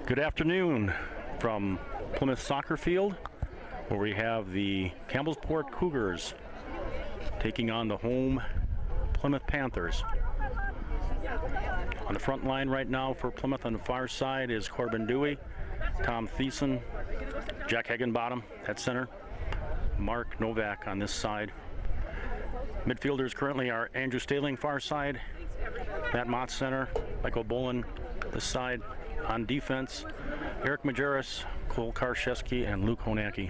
Good afternoon from Plymouth Soccer Field, where we have the Campbellsport Cougars taking on the home Plymouth Panthers. On the front line right now for Plymouth on the far side is Corbin Dewey, Tom Thiessen, Jack Higginbottom at center, Mark Novak on this side. Midfielders currently are Andrew Staling far side, Matt Mott center, Michael Bolin this side. On defense, Eric Majerus, Cole Karszewski, and Luke Honacki.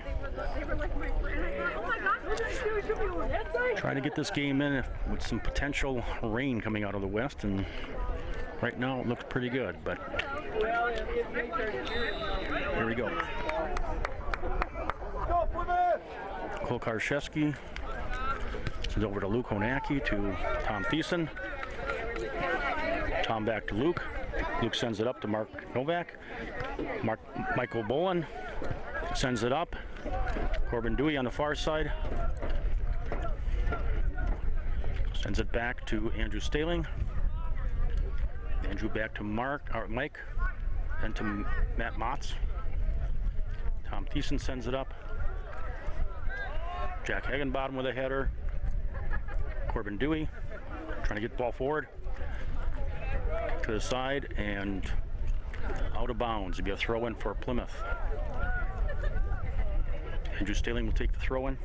Trying to get this game in with some potential rain coming out of the west, and right now it looks pretty good, but here we go. Cole Karszewski sends over to Luke Honacki to Tom Thiessen. Tom back to Luke. Luke sends it up to Mark Novak. Michael Bolin sends it up. Corbin Dewey on the far side. Sends it back to Andrew Staling. Andrew back to Mike. Then to Matt Motts. Tom Thiessen sends it up. Jack Higginbottom with a header. Corbin Dewey trying to get the ball forward. To the side and out of bounds. It'll be a throw-in for Plymouth. Andrew Staling will take the throw-in.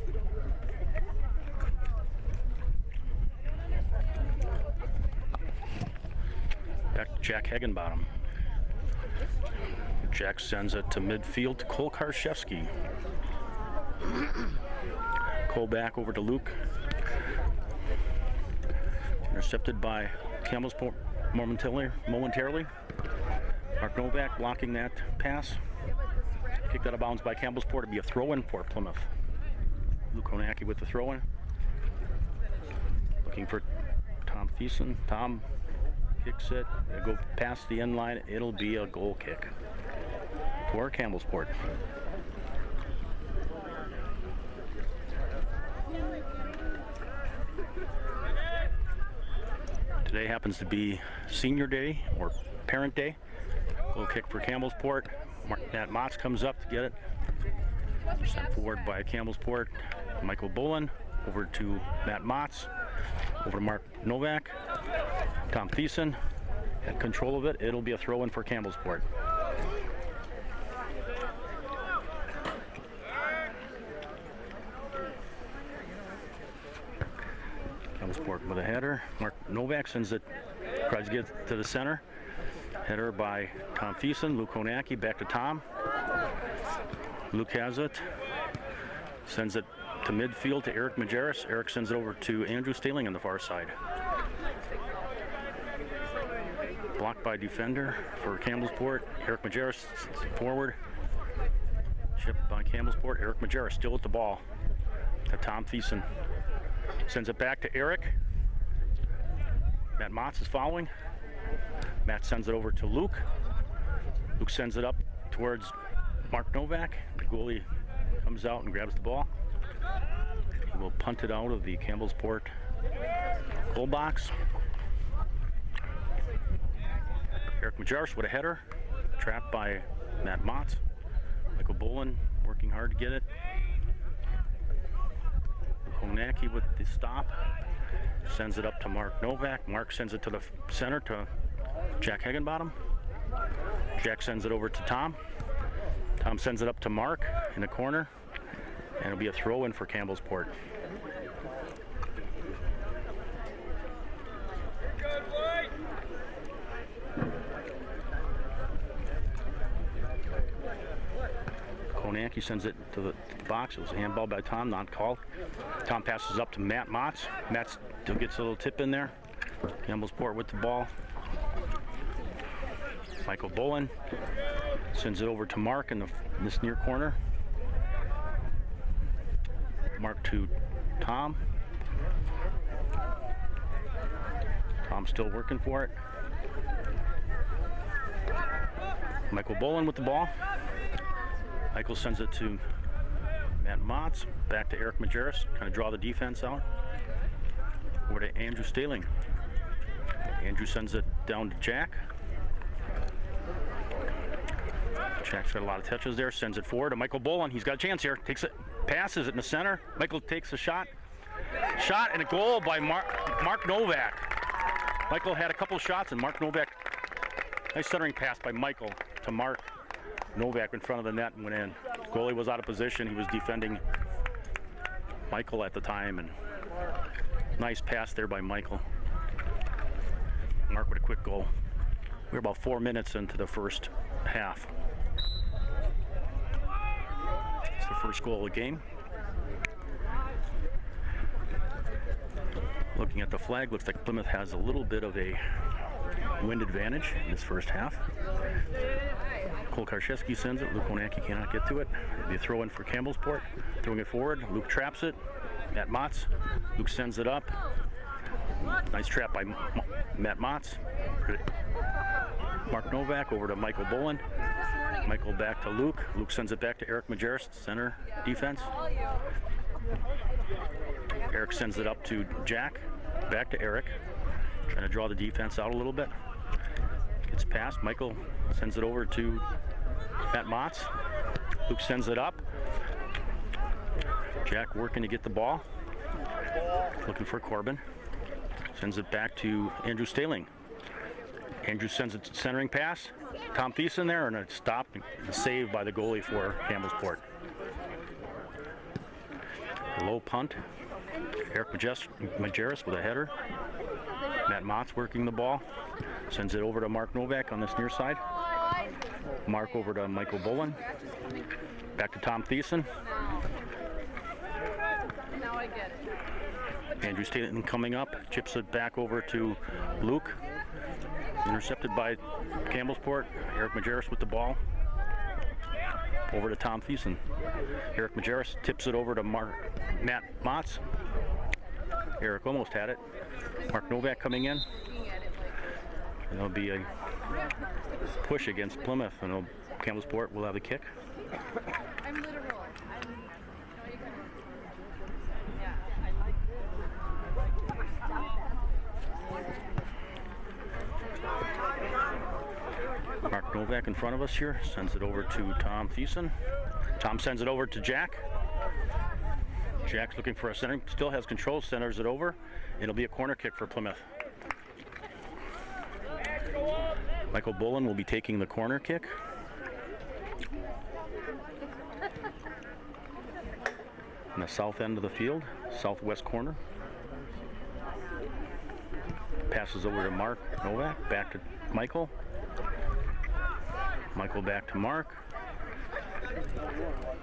Back to Jack Higginbottom. Jack sends it to midfield to Cole Karszewski. Cole back over to Luke. Intercepted by Campbellsport momentarily. Mark Novak blocking that pass. Kicked out of bounds by Campbellsport. It'll be a throw-in for Plymouth. Luke Honacki with the throw-in. Looking for Tom Thiessen. Tom kicks it. It'll go past the end line. It'll be a goal kick for Campbellsport. Today happens to be senior day or parent day. Goal kick for Campbellsport. Matt Motts comes up to get it. Sent forward by Campbellsport. Michael Bolin over to Matt Motts. Over to Mark Novak. Tom Thiessen had control of it. It'll be a throw-in for Campbellsport. Campbellsport with a header. Mark Novak sends it, tries to get it to the center. Header by Tom Thiessen. Luke Honacki back to Tom. Luke has it. Sends it to midfield to Eric Majerus. Eric sends it over to Andrew Staling on the far side. Blocked by defender for Campbellsport. Eric Majerus forward. Chipped by Campbellsport. Eric Majerus still with the ball. To Tom Thiessen. Sends it back to Eric. Matt Motts is following. Matt sends it over to Luke. Luke sends it up towards Mark Novak. The goalie comes out and grabs the ball. He will punt it out of the Campbellsport goal box. Eric Majerus with a header. Trapped by Matt Motts. Michael Bolin working hard to get it. Honacki with the stop. Sends it up to Mark Novak. Mark sends it to the center to Jack Higginbottom. Jack sends it over to Tom. Tom sends it up to Mark in the corner. And it'll be a throw-in for Campbellsport. Honacki sends it to the box. It was a handball by Tom, not called. Tom passes up to Matt Motts. Matt still gets a little tip in there. Campbellsport with the ball. Michael Bolin sends it over to Mark in this near corner. Mark to Tom. Tom still working for it. Michael Bolin with the ball. Michael sends it to Matt Motts. Back to Eric Majerus. Kind of draw the defense out. Over to Andrew Staling. Andrew sends it down to Jack. Jack's got a lot of touches there, sends it forward to Michael Bolin. He's got a chance here, takes it, passes it in the center. Michael takes a shot. Shot and a goal by Mark Novak. Michael had a couple shots and Mark Novak, nice centering pass by Michael to Mark Novak in front of the net and went in. Goalie was out of position. He was defending Michael at the time, and nice pass there by Michael. Mark with a quick goal. We're about 4 minutes into the first half. It's the first goal of the game. Looking at the flag, looks like Plymouth has a little bit of a wind advantage in this first half. Cole Karszewski sends it. Luke Konecki cannot get to it. It'll be a throw in for Campbellsport. Throwing it forward. Luke traps it. Matt Motz. Luke sends it up. Nice trap by Matt Motz. Mark Novak over to Michael Bolin. Michael back to Luke. Luke sends it back to Eric Majerus, center defense. Eric sends it up to Jack. Back to Eric. Trying to draw the defense out a little bit. Gets past. Michael sends it over to Matt Motz. Luke sends it up. Jack working to get the ball. Looking for Corbin. Sends it back to Andrew Staling. Andrew sends it to centering pass. Tom Thiessen there, and a stop and a save by the goalie for Campbellsport. Low punt. Eric Majerus with a header. Matt Motz working the ball. Sends it over to Mark Novak on this near side. Mark over to Michael Bolin. Back to Tom Thiessen. Andrew Staten coming up. Chips it back over to Luke. Intercepted by Campbellsport. Eric Majerus with the ball. Over to Tom Thiessen. Eric Majerus tips it over to Matt Motz. Eric almost had it. Mark Novak coming in. And there'll be a push against Plymouth, and Campbellsport will have the kick. I'm literal. Mark Novak in front of us here, sends it over to Tom Thiessen. Tom sends it over to Jack. Jack's looking for a center, still has control, centers it over. It'll be a corner kick for Plymouth. Michael Bolin will be taking the corner kick. On the south end of the field, southwest corner. Passes over to Mark Novak, back to Michael. Michael back to Mark.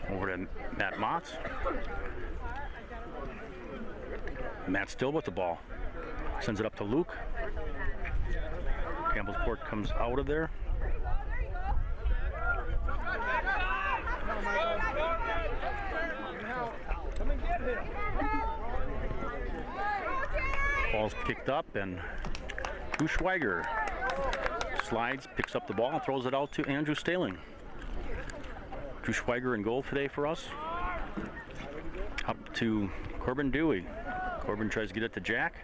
Over to Matt Motz. Matt still with the ball. Sends it up to Luke. Campbellsport comes out of there. Ball's kicked up, and Schweiger slides, picks up the ball, and throws it out to Andrew Staling. Drew Schweiger in goal today for us. Up to Corbin Dewey. Corbin tries to get it to Jack.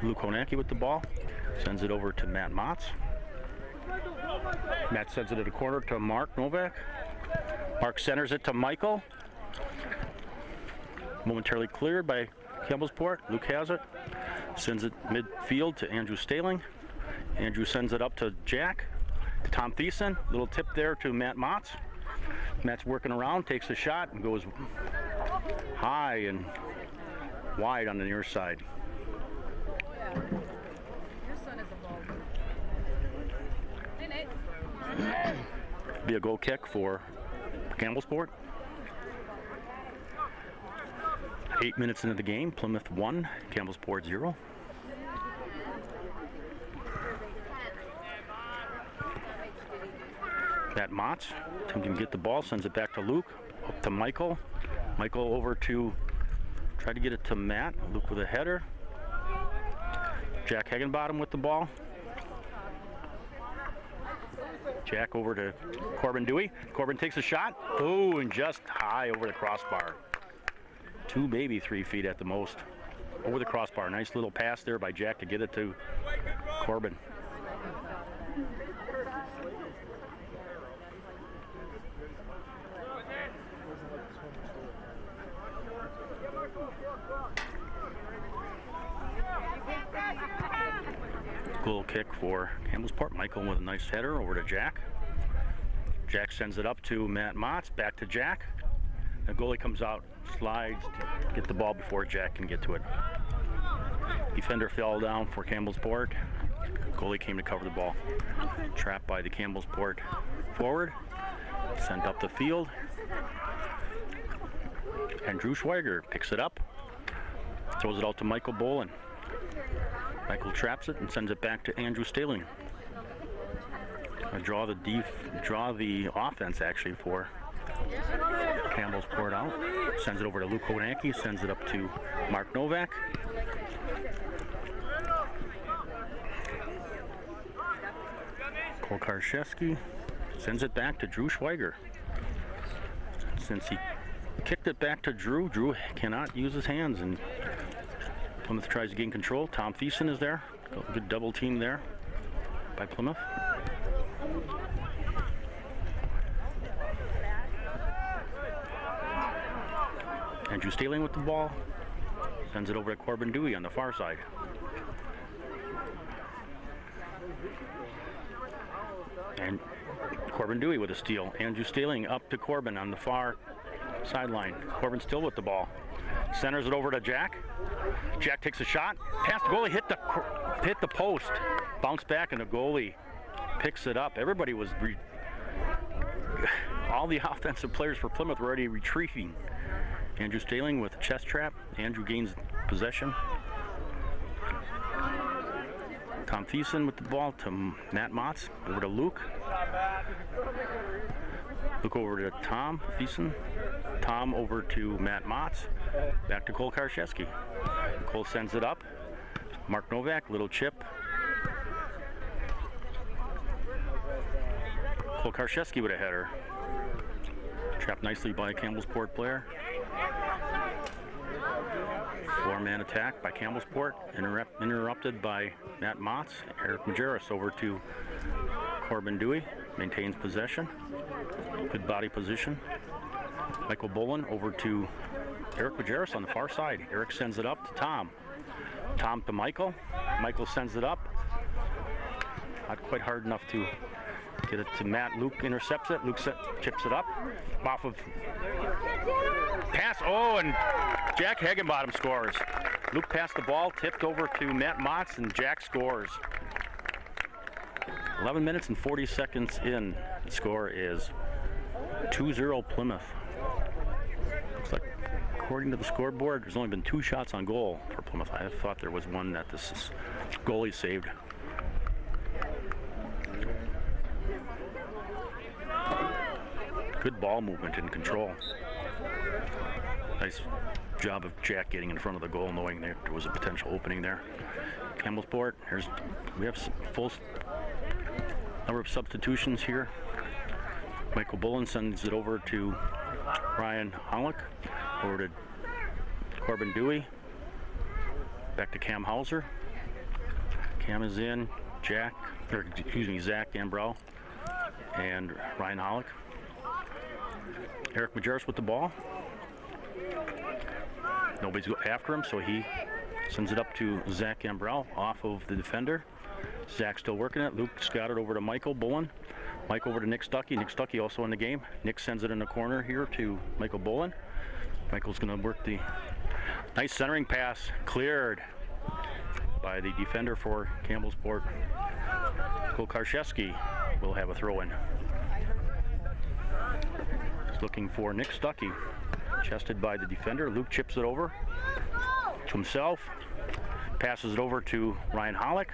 Luke Konecki with the ball. Sends it over to Matt Motz. Matt sends it to the corner to Mark Novak. Mark centers it to Michael. Momentarily cleared by Campbellsport. Luke has it. Sends it midfield to Andrew Staling. Andrew sends it up to Jack. To Tom Thiessen. Little tip there to Matt Motz. Matt's working around, takes a shot, and goes high and wide on the near side. Your son is a ball. Hey, Nate. Be a goal kick for Campbellsport. 8 minutes into the game, Plymouth 1, Campbellsport 0. Matt Motz attempting to get the ball, sends it back to Luke, up to Michael. Michael over to, try to get it to Matt. Luke with a header. Jack Higginbottom with the ball. Jack over to Corbin Dewey. Corbin takes a shot. Oh, and just high over the crossbar. 2, maybe 3 feet at the most. over the crossbar. Nice little pass there by Jack to get it to Corbin. Goal kick for Campbellsport. Michael with a nice header over to Jack. Jack sends it up to Matt Motz, back to Jack. The goalie comes out, slides to get the ball before Jack can get to it. Defender fell down for Campbellsport. Goalie came to cover the ball. Trapped by the Campbellsport forward. Sent up the field. And Drew Schweiger picks it up. Throws it out to Michael Bolin. Michael traps it and sends it back to Andrew Staling. Draw the offense actually for Campbellsport out. Sends it over to Luke Honanke, sends it up to Mark Novak. Cole Karszewski sends it back to Drew Schweiger. Since he kicked it back to Drew, Drew cannot use his hands, and Plymouth tries to gain control. Tom Thiessen is there. Good double team there by Plymouth. Andrew Staling with the ball. Sends it over to Corbin Dewey on the far side. And Corbin Dewey with a steal. Andrew Staling up to Corbin on the far sideline. Corbin still with the ball. Centers it over to Jack. Jack takes a shot. Pass the goalie, hit the post. Bounce back and the goalie picks it up. Everybody was all the offensive players for Plymouth were already retreating. Andrew Staling with a chest trap. Andrew gains possession. Tom Thiessen with the ball to Matt Motz. Over to Luke. Luke over to Tom Thiessen. Tom over to Matt Motz. Back to Cole Karszewski. Cole sends it up. Mark Novak, little chip. Cole Karszewski with a header. Trapped nicely by a Campbellsport player. Four-man attack by Campbellsport. Interrupted by Matt Motz. Eric Majerus over to Corbin Dewey. Maintains possession. Good body position. Michael Bolin over to Eric Majerus on the far side. Eric sends it up to Tom. Tom to Michael. Michael sends it up. Not quite hard enough to get it to Matt. Luke intercepts it. Luke chips it up. Off of pass. Oh, and Jack Higginbottom scores. Luke passed the ball, tipped over to Matt Motz, and Jack scores. 11 minutes and 40 seconds in. The score is 2-0 Plymouth. Looks like, according to the scoreboard, there's only been 2 shots on goal for Plymouth. I thought there was one that this goalie saved. Good ball movement and control. Nice job of Jack getting in front of the goal, knowing there was a potential opening there. Campbellsport, we have full number of substitutions here. Michael Bolin sends it over to Ryan Hollick, over to Corbin Dewey, back to Cam Hauser. Cam is in, Zach Ambrell, and Ryan Hollick. Eric Majerus with the ball. Nobody's after him, so he sends it up to Zach Ambrell off of the defender. Zach still working it. Luke got it over to Michael Bolin. Mike over to Nick Stuckey. Nick Stuckey also in the game. Nick sends it in the corner here to Michael Bolin. Michael's going to work the nice centering pass. Cleared by the defender for Campbellsport. Cole Karszewski will have a throw-in. He's looking for Nick Stuckey. Chested by the defender. Luke chips it over to himself. Passes it over to Ryan Hollick.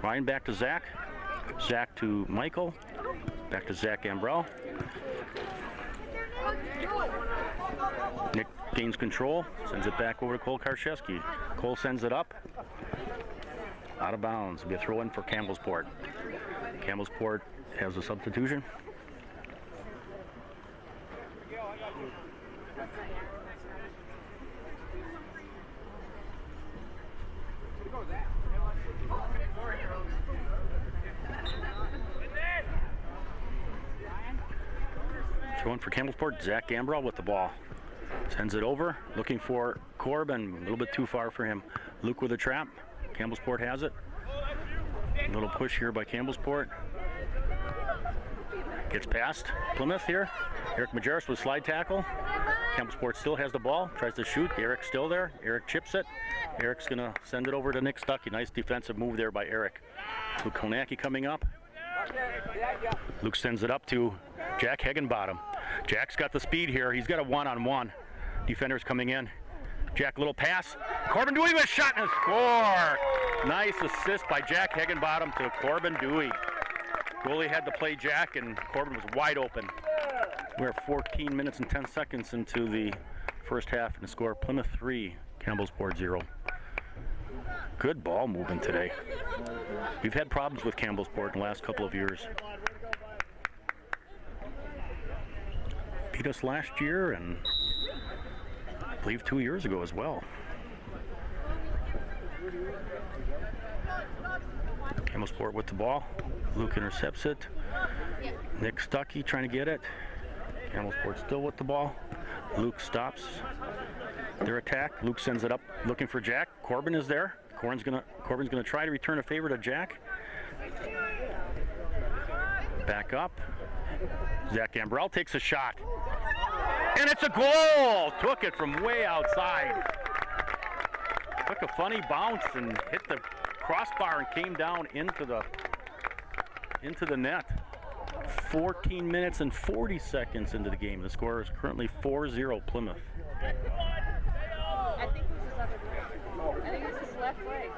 Ryan back to Zach. Zach to Michael. Back to Zach Ambrell. Nick gains control. Sends it back over to Cole Karszewski. Cole sends it up. Out of bounds. It'll be a throw-in for Campbellsport. Campbellsport has a substitution. Throwing for Campbellsport, Zach Gambrell with the ball. Sends it over, looking for Corbin, a little bit too far for him. Luke with a trap, Campbellsport has it. A little push here by Campbellsport. Gets past Plymouth here. Eric Majerus with slide tackle. Campbellsport still has the ball, tries to shoot. Eric's still there. Eric chips it. Eric's gonna send it over to Nick Stuckey. Nice defensive move there by Eric. Luke Konecki coming up. Luke sends it up to Jack Higginbottom. Jack's got the speed here. He's got a one-on-one. Defenders coming in. Jack, little pass. Corbin Dewey with a shot and a score. Nice assist by Jack Higginbottom to Corbin Dewey. Goalie had to play Jack, and Corbin was wide open. We're 14 minutes and 10 seconds into the first half, and the score Plymouth 3, Campbellsport 0. Good ball movement today. We've had problems with Campbellsport in the last couple of years. Beat us last year, and I believe 2 years ago as well. Campbellsport with the ball. Luke intercepts it. Nick Stuckey trying to get it. Campbellsport still with the ball. Luke stops their attack. Luke sends it up looking for Jack. Corbin is there. Corbin's gonna try to return a favor to Jack. Back up. Zach Gambrell takes a shot. And it's a goal! Took it from way outside. Took a funny bounce and hit the crossbar and came down into the net. 14 minutes and 40 seconds into the game. The score is currently 4-0 Plymouth. I think it's his left leg.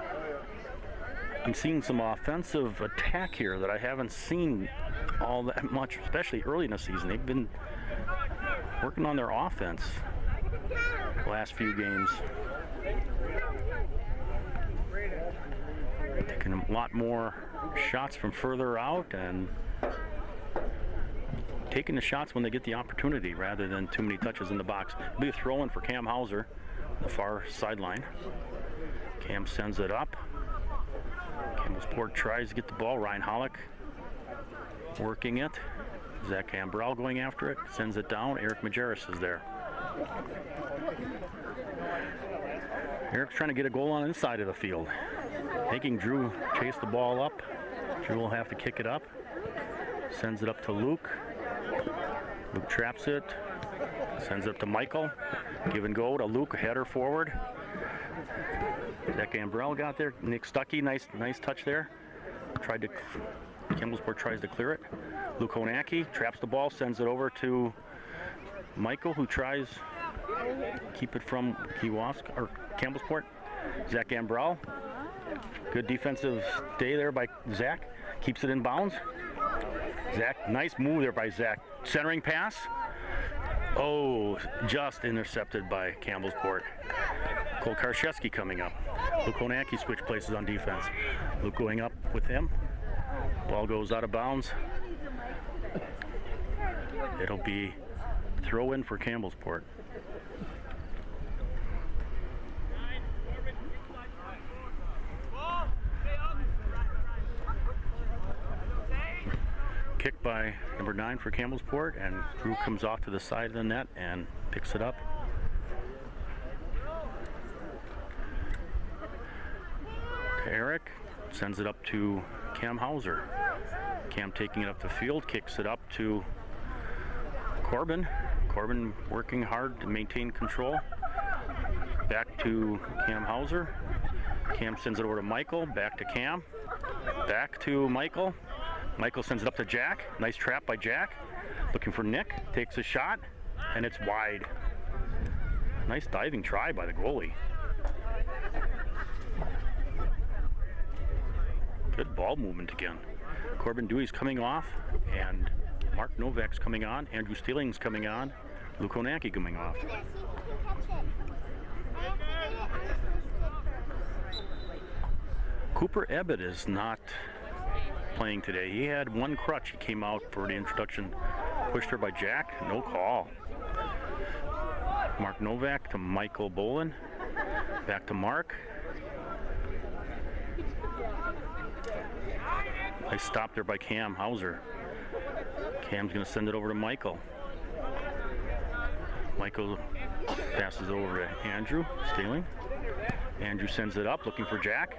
I'm seeing some offensive attack here that I haven't seen all that much, especially early in the season. They've been working on their offense the last few games. Taking a lot more shots from further out and taking the shots when they get the opportunity rather than too many touches in the box. It'll be a throw-in for Cam Hauser, the far sideline. Cam sends it up. Campbellsport tries to get the ball. Ryan Hollick working it. Zach Gambrell going after it. Sends it down. Eric Majerus is there. Eric's trying to get a goal on the inside of the field. Making Drew chase the ball up. Drew will have to kick it up. Sends it up to Luke. Luke traps it. Sends it up to Michael. Give and go to Luke. A header forward. Zach Gambrell got there. Nick Stuckey, nice touch there. Campbellsport tries to clear it. Luke Konecki traps the ball, sends it over to Michael, who tries to keep it from Campbellsport. Zach Gambrell. Good defensive stay there by Zach. Keeps it in bounds. Zach, nice move there by Zach. Centering pass. Oh, just intercepted by Campbellsport. Cole Karszewski coming up. Luke Konecki switch places on defense. Luke going up with him. Ball goes out of bounds. It'll be throw in for Campbellsport. Kick by number 9 for Campbellsport, and Drew comes off to the side of the net and picks it up. Eric sends it up to Cam Hauser. Cam taking it up the field, kicks it up to Corbin. Corbin working hard to maintain control. Back to Cam Hauser. Cam sends it over to Michael, back to Cam. Back to Michael. Michael sends it up to Jack. Nice trap by Jack. Looking for Nick, takes a shot, and it's wide. Nice diving try by the goalie. Good ball movement again. Corbin Dewey's coming off, and Mark Novak's coming on. Andrew Steeling's coming on. Luke Konecki coming off. Cooper Ebbett is not playing today. He had one crutch. He came out for the introduction. Pushed her by Jack. No call. Mark Novak to Michael Bolin. Back to Mark. Nice stop there by Cam Hauser. Cam's going to send it over to Michael. Michael passes over to Andrew Staling. Andrew sends it up, looking for Jack.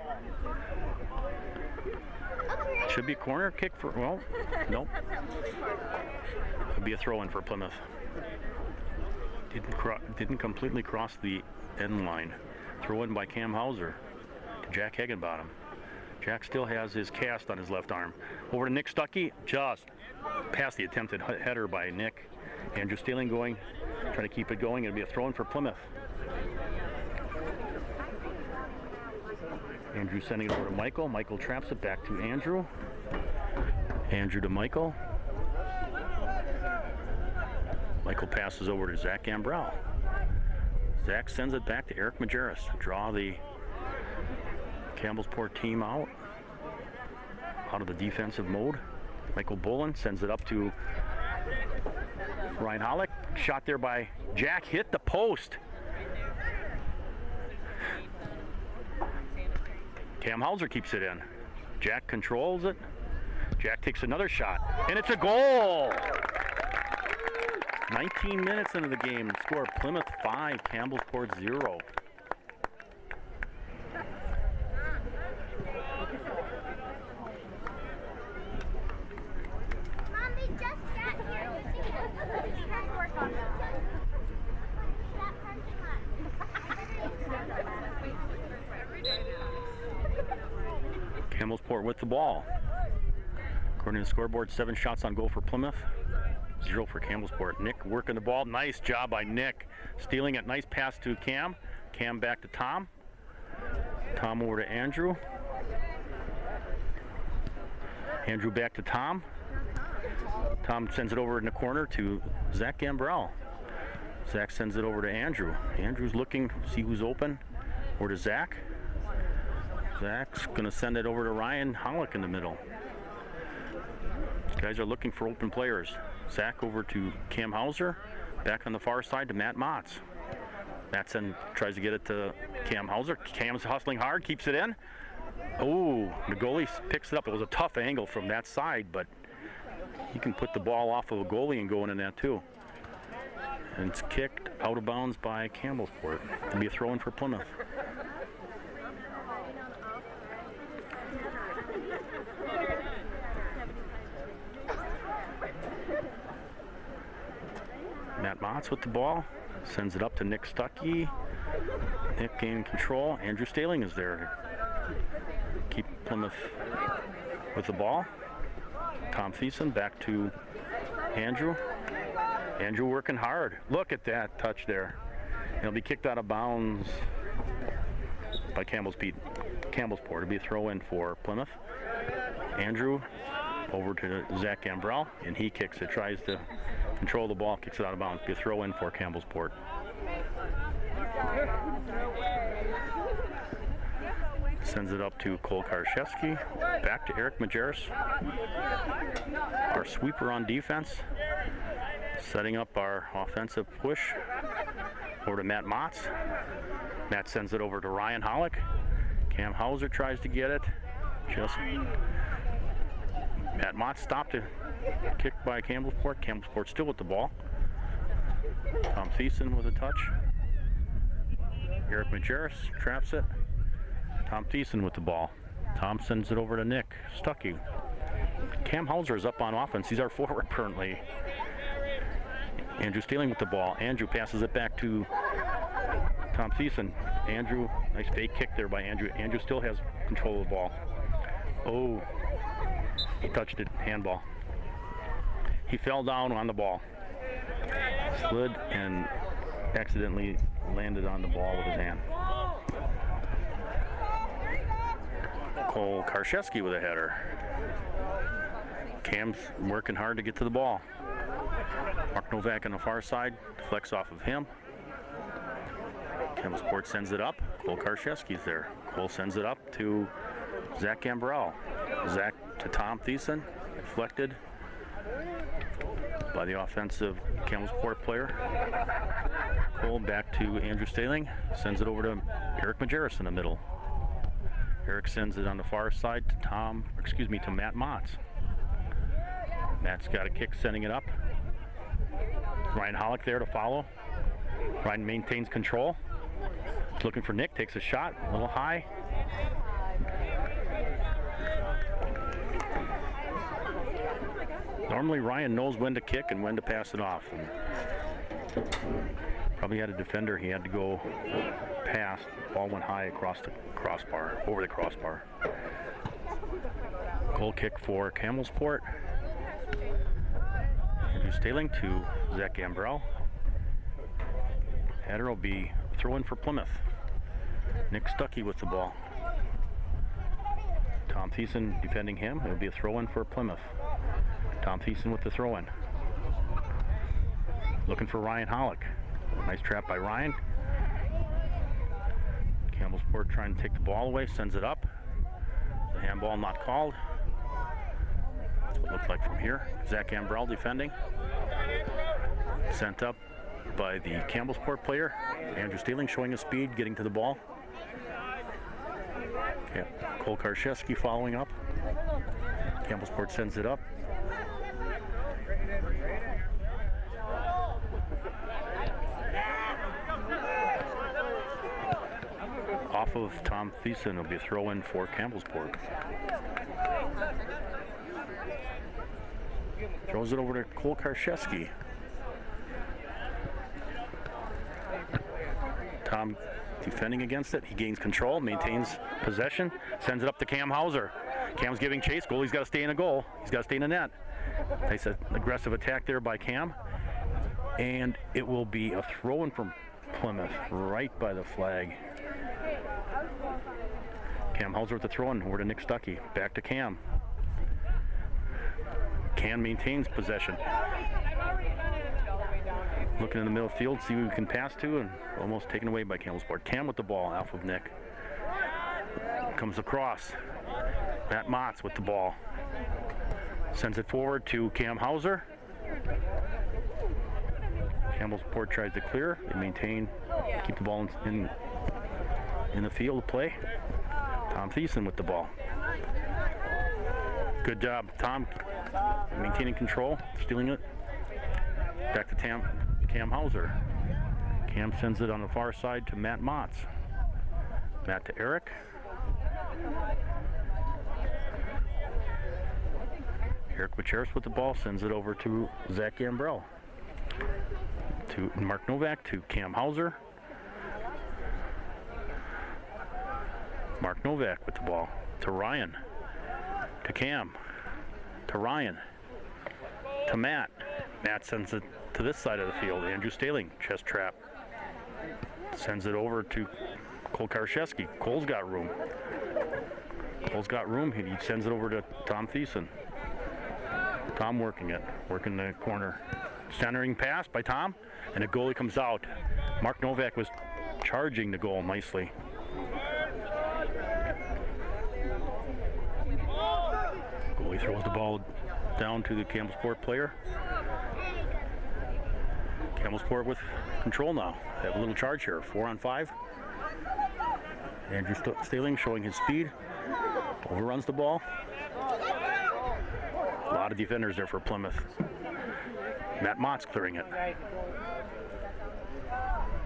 Should be a corner kick for, well, nope. It'll be a throw-in for Plymouth. Didn't completely cross the end line. Throw-in by Cam Hauser to Jack Higginbottom. Jack still has his cast on his left arm. Over to Nick Stuckey, just past the attempted header by Nick. Andrew Staling going, trying to keep it going. It'll be a throw-in for Plymouth. Andrew sending it over to Michael. Michael traps it back to Andrew. Andrew to Michael. Michael passes over to Zach Gambrell. Zach sends it back to Eric Majerus. Draw the Campbellsport team out of the defensive mode. Michael Bolin sends it up to Ryan Hollick. Shot there by Jack, hit the post. Cam Hauser keeps it in. Jack controls it. Jack takes another shot, and it's a goal! 19 minutes into the game, score Plymouth 5, Campbellsport 0. Campbellsport with the ball. According to the scoreboard, 7 shots on goal for Plymouth, 0 for Campbellsport. Nick working the ball. Nice job by Nick. Stealing it. Nice pass to Cam. Cam back to Tom. Tom over to Andrew. Andrew back to Tom. Tom sends it over in the corner to Zach Gambrell. Zach sends it over to Andrew. Andrew's looking to see who's open. Over to Zach. Zach's going to send it over to Ryan Hollick in the middle. These guys are looking for open players. Zach over to Cam Hauser. Back on the far side to Matt Motz. Mattson tries to get it to Cam Hauser. Cam's hustling hard, keeps it in. Oh, the goalie picks it up. It was a tough angle from that side, but he can put the ball off of a goalie and go in that too. And it's kicked out of bounds by Campbellsport. It'll be a throw-in for Plymouth. Matt Motz with the ball, sends it up to Nick Stuckey. Nick gaining control. Andrew Staling is there to keep Plymouth with the ball. Tom Thiessen back to Andrew. Andrew working hard. Look at that touch there. It'll be kicked out of bounds by Campbellsport. It'll be a throw-in for Plymouth. Andrew over to Zach Gambrell, and he kicks it. Tries to control the ball, kicks it out of bounds. Be a throw-in for Campbellsport. Sends it up to Cole Karszewski. Back to Eric Majerus. Our sweeper on defense. Setting up our offensive push. Over to Matt Motz. Matt sends it over to Ryan Hollick. Cam Hauser tries to get it. Matt Motz stopped it. Kicked by Campbellsport. Campbellsport still with the ball. Tom Thiessen with a touch. Eric Majerus traps it. Tom Thiessen with the ball. Tom sends it over to Nick Stuckey. Cam Hauser is up on offense. He's our forward currently. Andrew Staling with the ball. Andrew passes it back to Tom Thiessen. Andrew, nice fake kick there by Andrew. Andrew still has control of the ball. Oh, he touched it, handball. He fell down on the ball. Slid and accidentally landed on the ball with his hand. Cole Karszewski with a header. Cam's working hard to get to the ball. Mark Novak on the far side, deflects off of him. Campbellsport sends it up. Cole Karszewski's there. Cole sends it up to Zach Gambrell. Zach to Tom Thiessen, deflected by the offensive Campbellsport player. Cole back to Andrew Staling, sends it over to Eric Majerus in the middle. Eric sends it on the far side to Matt Motz. Matt's got a kick, sending it up. Ryan Hollick there to follow. Ryan maintains control. Looking for Nick, takes a shot, a little high. Normally Ryan knows when to kick and when to pass it off. And probably had a defender he had to go past. Ball went high across the crossbar, over the crossbar. Goal kick for Campbellsport. Andrew Staling to Zach Gambrell. Header will be throw-in for Plymouth. Nick Stuckey with the ball. Tom Thiessen defending him. It'll be a throw-in for Plymouth. Tom Thiessen with the throw-in. Looking for Ryan Hollick. Nice trap by Ryan. Campbellsport trying to take the ball away, sends it up. The handball not called. That's what it looked like from here. Zach Gambrell defending. Sent up by the Campbellsport player. Andrew Staling showing his speed, getting to the ball. Okay. Cole Karszewski following up. Campbellsport sends it up. Off of Tom Thiessen will be a throw-in for Campbellsport. Throws it over to Cole Karszewski. Tom defending against it. He gains control, maintains possession, sends it up to Cam Hauser. Cam's giving chase. Goalie's got to stay in a goal. He's got to stay in the net. Nice aggressive attack there by Cam. And it will be a throw-in from Plymouth right by the flag. Cam Hauser with the throw-in over to Nick Stuckey. Back to Cam. Cam maintains possession. Looking in the middle field, see who we can pass to, and almost taken away by Campbellsport. Cam with the ball off of Nick. Comes across. Matt Motz with the ball. Sends it forward to Cam Hauser. Campbellsport tries to clear. They maintain, keep the ball in the field of play. Tom Thiessen with the ball. Good job, Tom, maintaining control, stealing it. Back to Cam Hauser. Cam sends it on the far side to Matt Motz. Matt to Eric. Eric Macheris with the ball, sends it over to Zach Gambrell. To Mark Novak, to Cam Hauser. Mark Novak with the ball, to Ryan. To Cam. To Ryan. To Matt. Matt sends it to this side of the field. Andrew Staling, chest trap. Sends it over to Cole Karszewski. Cole's got room. Cole's got room. He sends it over to Tom Thiessen. Tom working it. Working the corner. Centering pass by Tom. And the goalie comes out. Mark Novak was charging the goal nicely. Goalie throws the ball down to the Campbellsport player. Campbellsport with control now. They have a little charge here. 4-on-5. Andrew Staling showing his speed. Overruns the ball. A lot of defenders there for Plymouth. Matt Motz clearing it.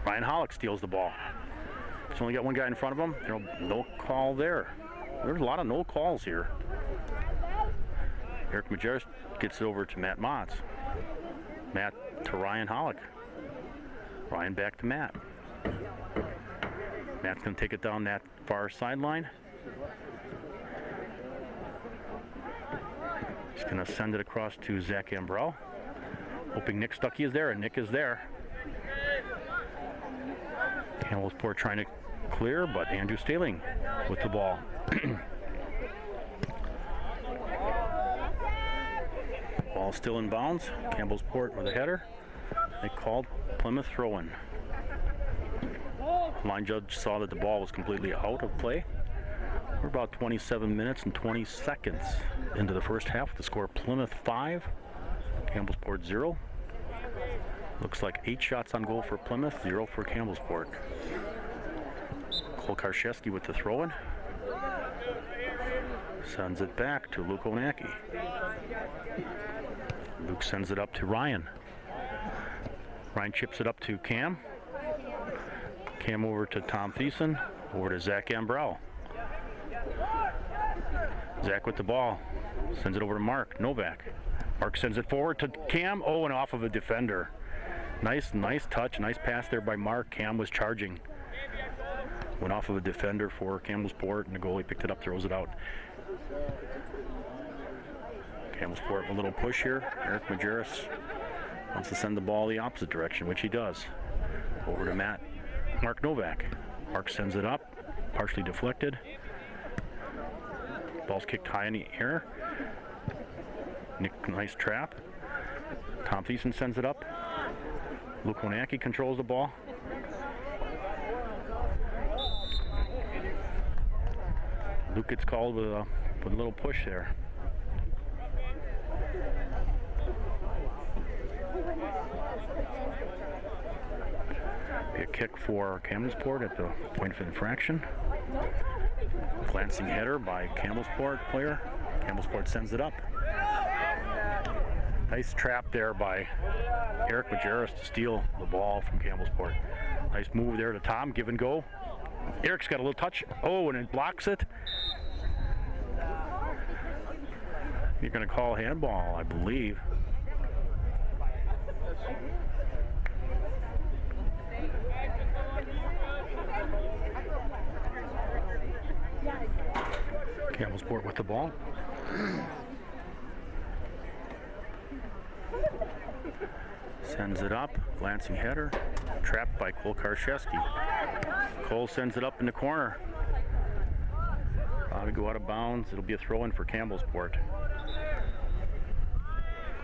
Ryan Hollick steals the ball. He's only got one guy in front of him. No call there. There's a lot of no calls here. Eric Majerus gets it over to Matt Motz. Matt to Ryan Hollick. Ryan back to Matt. Matt's going to take it down that far sideline. He's going to send it across to Zach Gambrell. Hoping Nick Stuckey is there, and Nick is there. Campbellsport trying to clear, but Andrew Staling with the ball. Ball still in bounds. Campbellsport with a header. They called Plymouth throw-in. Line judge saw that the ball was completely out of play. We're about 27 minutes and 20 seconds into the first half. The score Plymouth 5, Campbellsport 0. Looks like 8 shots on goal for Plymouth, 0 for Campbellsport. Cole Karszewski with the throw-in. Sends it back to Luke Onaki. Luke sends it up to Ryan. Ryan chips it up to Cam. Cam over to Tom Thiessen. Over to Zach Ambrell. Zach with the ball. Sends it over to Mark Novak. Mark sends it forward to Cam. Oh, and off of a defender. Nice touch. Nice pass there by Mark. Cam was charging. Went off of a defender for Campbellsport, and the goalie picked it up, throws it out. Campbellsport with a little push here. Eric Majerus wants to send the ball the opposite direction, which he does. Over to Mark Novak. Mark sends it up, partially deflected. Ball's kicked high in the air. Nice trap. Tom Thiessen sends it up. Luke Onaki controls the ball. Luke gets called with a little push there. Be a kick for Campbellsport at the point of infraction. Glancing header by Campbellsport player. Campbellsport sends it up. Nice trap there by Eric Majerus to steal the ball from Campbellsport. Nice move there to Tom, give and go. Eric's got a little touch. Oh, and it blocks it. You're going to call handball, I believe. Campbellsport with the ball. Sends it up, glancing header, trapped by Cole Karszewski. Cole sends it up in the corner. Probably go out of bounds. It'll be a throw-in for Campbellsport.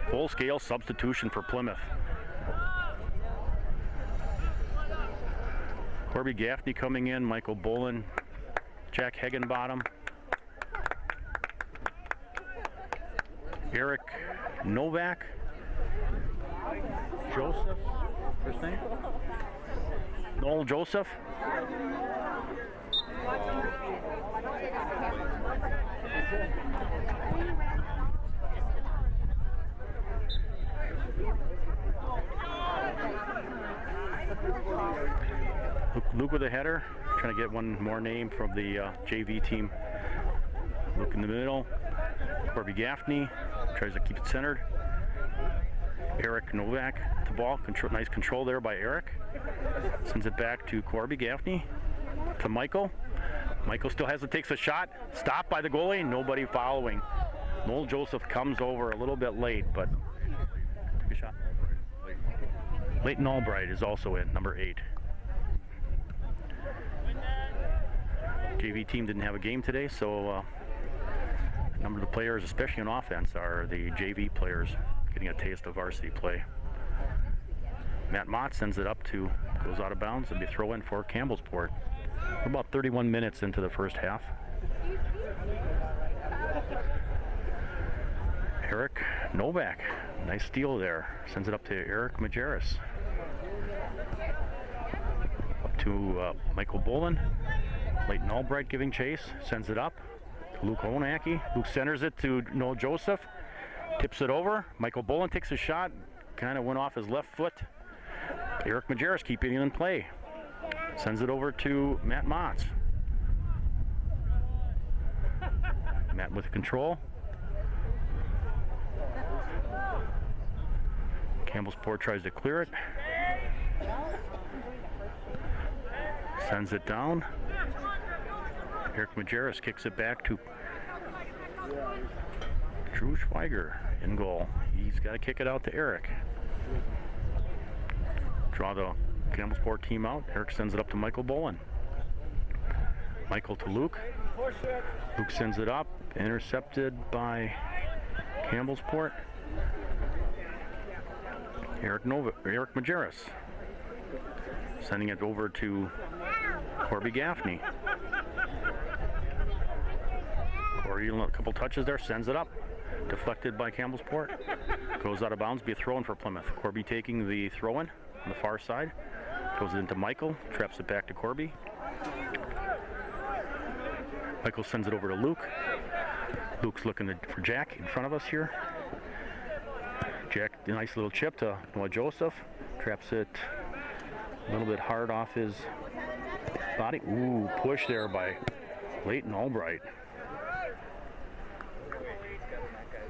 Full-scale substitution for Plymouth. Corby Gaffney coming in, Michael Bolin, Jack Higginbottom, Eric Novak, Joseph, first name? Noel Joseph. Luke with a header, trying to get one more name from the JV team. Luke in the middle. Corby Gaffney tries to keep it centered. Eric Novak, the ball, nice control there by Eric. Sends it back to Corby Gaffney, to Michael. Michael still has it, takes a shot. Stopped by the goalie, nobody following. Noel Joseph comes over a little bit late, but took a shot. Leighton Albright is also in, number 8. JV team didn't have a game today, so a number of the players, especially on offense, are the JV players getting a taste of varsity play. Matt Mott sends it up to, goes out of bounds. It'll be a throw in for Campbellsport. We're about 31 minutes into the first half. Eric Novak, nice steal there. Sends it up to Eric Majerus. Up to Michael Bolin. Leighton Albright giving chase, sends it up to Luke Onaki. Luke centers it to Noel Joseph. Tips it over. Michael Bolin takes a shot. Kind of went off his left foot. Eric Majerus keeping it in play. Sends it over to Matt Motz. Matt with control. Campbellsport tries to clear it. Sends it down. Eric Majerus kicks it back to Drew Schweiger in goal. He's got to kick it out to Eric. Draw the Campbellsport team out. Eric sends it up to Michael Bolin. Michael to Luke. Luke sends it up. Intercepted by Campbellsport. Eric Majerus. Sending it over to Corby Gaffney. Corby, a couple touches there, sends it up. Deflected by Campbellsport. Goes out of bounds, be a throw-in for Plymouth. Corby taking the throw-in on the far side. Goes into Michael, traps it back to Corby. Michael sends it over to Luke. Luke's looking for Jack in front of us here. Jack, a nice little chip to Noah Joseph. Traps it a little bit hard off his body. Ooh, push there by Leighton Albright.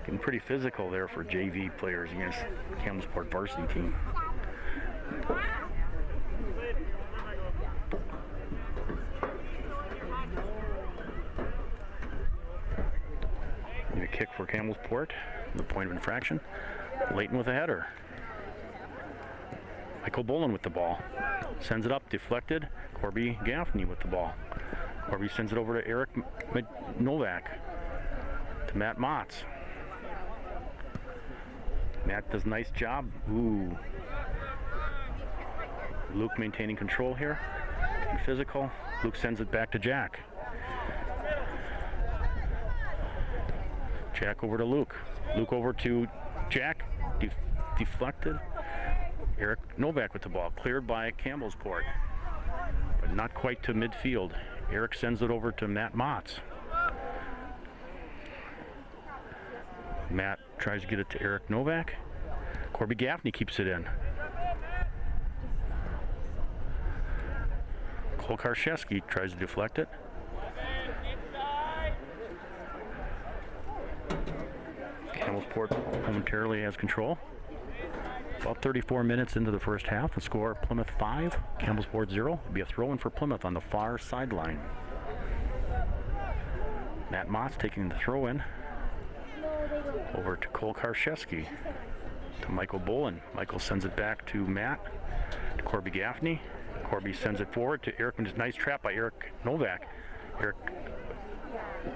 Getting pretty physical there for JV players against Campbellsport varsity team. A kick for Campbellsport, the point of infraction. Leighton with a header. Michael Bolin with the ball. Sends it up, deflected. Corby Gaffney with the ball. Corby sends it over to Eric Novak. To Matt Motz. Matt does a nice job. Ooh. Luke maintaining control here. Getting physical. Luke sends it back to Jack. Jack over to Luke. Luke over to Jack. Deflected. Eric Novak with the ball. Cleared by Campbellsport. But not quite to midfield. Eric sends it over to Matt Motz. Matt tries to get it to Eric Novak. Corby Gaffney keeps it in. Cole Karszewski tries to deflect it. Campbellsport momentarily has control. About 34 minutes into the first half. The score, Plymouth 5, Campbellsport 0. It'll be a throw-in for Plymouth on the far sideline. Matt Motz taking the throw-in. Over to Cole Karszewski. To Michael Bolin. Michael sends it back to Matt. To Corby Gaffney. Corby sends it forward to Eric. Nice trap by Eric Novak. Eric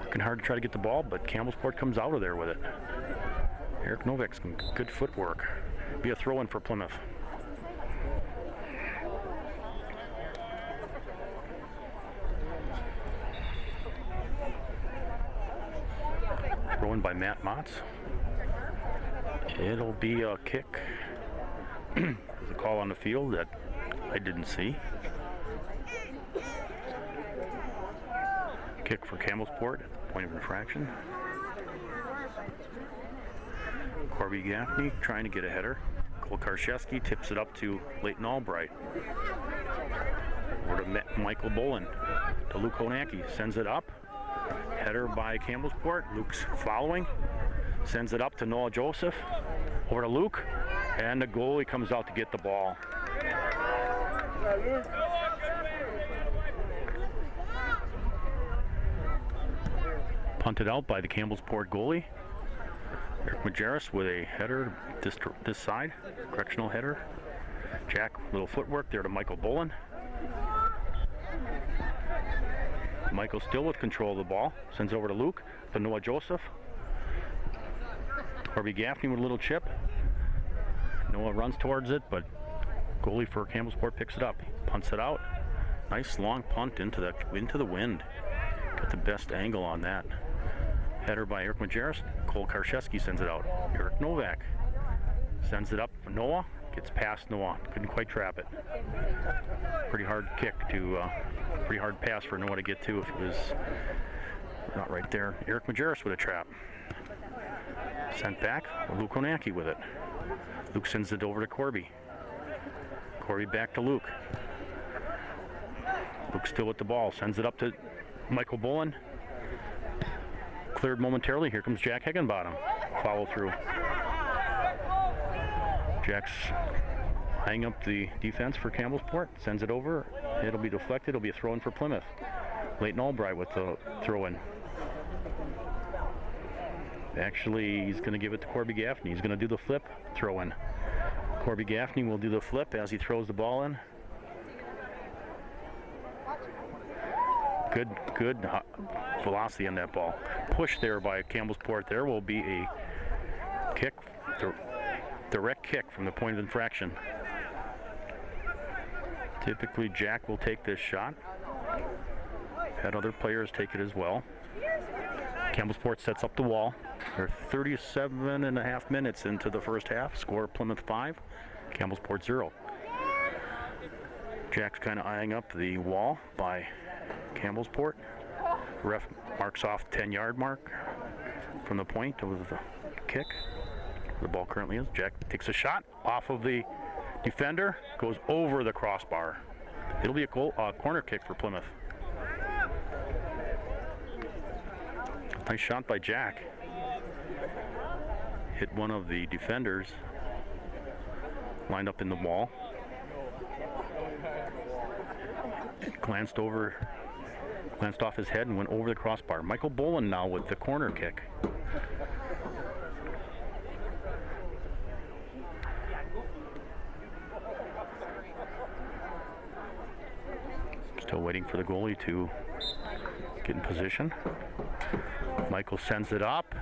working hard to try to get the ball, but Campbellsport comes out of there with it. Eric Novak's good footwork. Be a throw-in for Plymouth. Throw-in by Matt Motz. It'll be a kick. There's a call on the field that I didn't see. Kick for Campbellsport at the point of infraction. Corby Gaffney trying to get a header. Cole Karszewski tips it up to Leighton Albright. Over to Michael Bolin. To Luke Honacki. Sends it up. Header by Campbellsport. Luke's following. Sends it up to Noah Joseph. Over to Luke. And the goalie comes out to get the ball. Punted out by the Campbellsport goalie. Eric Majerus with a header this side, correctional header. Jack, little footwork there to Michael Bolin. Michael still with control of the ball. Sends over to Luke, to Noah Joseph. Corby Gaffney with a little chip. Noah runs towards it, but goalie for Campbellsport picks it up. Punts it out. Nice long punt into the wind. Got the best angle on that. Header by Eric Majerus. Cole Karszewski sends it out. Eric Novak sends it up for Noah. Gets past Noah. Couldn't quite trap it. Pretty hard kick pretty hard pass for Noah to get to if it was not right there. Eric Majerus with a trap. Sent back. Luke Honacki with it. Luke sends it over to Corby. Corby back to Luke. Luke still with the ball. Sends it up to Michael Bolin. Cleared momentarily. Here comes Jack Higginbottom. Follow through. Jack's eyeing up the defense for Campbellsport. Sends it over. It'll be deflected. It'll be a throw-in for Plymouth. Leighton Albright with the throw-in. Actually, he's going to give it to Corby Gaffney. He's going to do the flip throw-in. Corby Gaffney will do the flip as he throws the ball in. Good velocity on that ball. Push there by Campbellsport. There will be a kick, direct kick from the point of infraction. Typically, Jack will take this shot. Had other players take it as well. Campbellsport sets up the wall. They're 37.5 minutes into the first half. Score Plymouth 5, Campbellsport 0. Jack's kind of eyeing up the wall by Campbellsport. Ref marks off 10-yard mark. from the point of the kick. The ball currently is. Jack takes a shot off of the defender, goes over the crossbar. It'll be a corner kick for Plymouth. Nice shot by Jack. Hit one of the defenders, lined up in the wall. Glanced off his head and went over the crossbar. Michael Boland now with the corner kick. Still waiting for the goalie to get in position. Michael sends it up.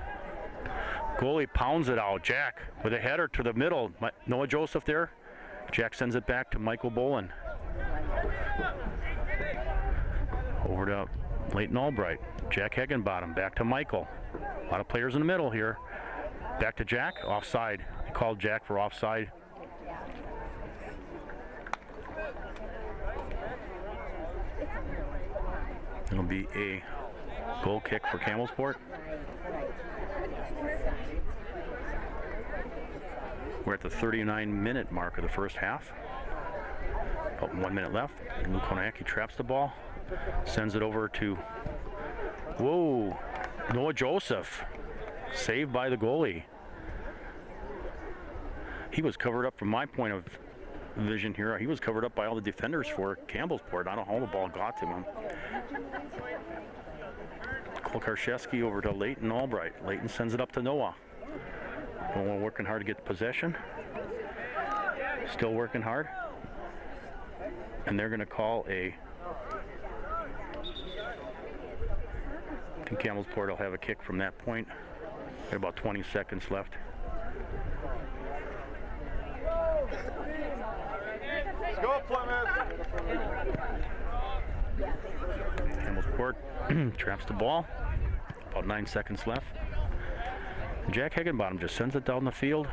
Goalie pounds it out. Jack with a header to the middle. Noah Joseph there. Jack sends it back to Michael Boland. Over to Leighton Albright. Jack Higginbottom back to Michael. A lot of players in the middle here. Back to Jack. Offside. They called Jack for offside. It'll be a goal kick for Campbellsport. We're at the 39-minute mark of the first half. About 1 minute left. Luke Honaki traps the ball. Sends it over to, Noah Joseph. Saved by the goalie. He was covered up from my point of vision here. He was covered up by all the defenders for Campbellsport. I don't know how the ball got to him. Karszewski over to Leighton Albright. Leighton sends it up to Noah. Noah working hard to get possession. Still working hard. And they're going to call I think Campbellsport will have a kick from that point. Got about 20 seconds left. Let's go, Plymouth! Campbellsport traps the ball. About 9 seconds left. Jack Higginbottom just sends it down the field.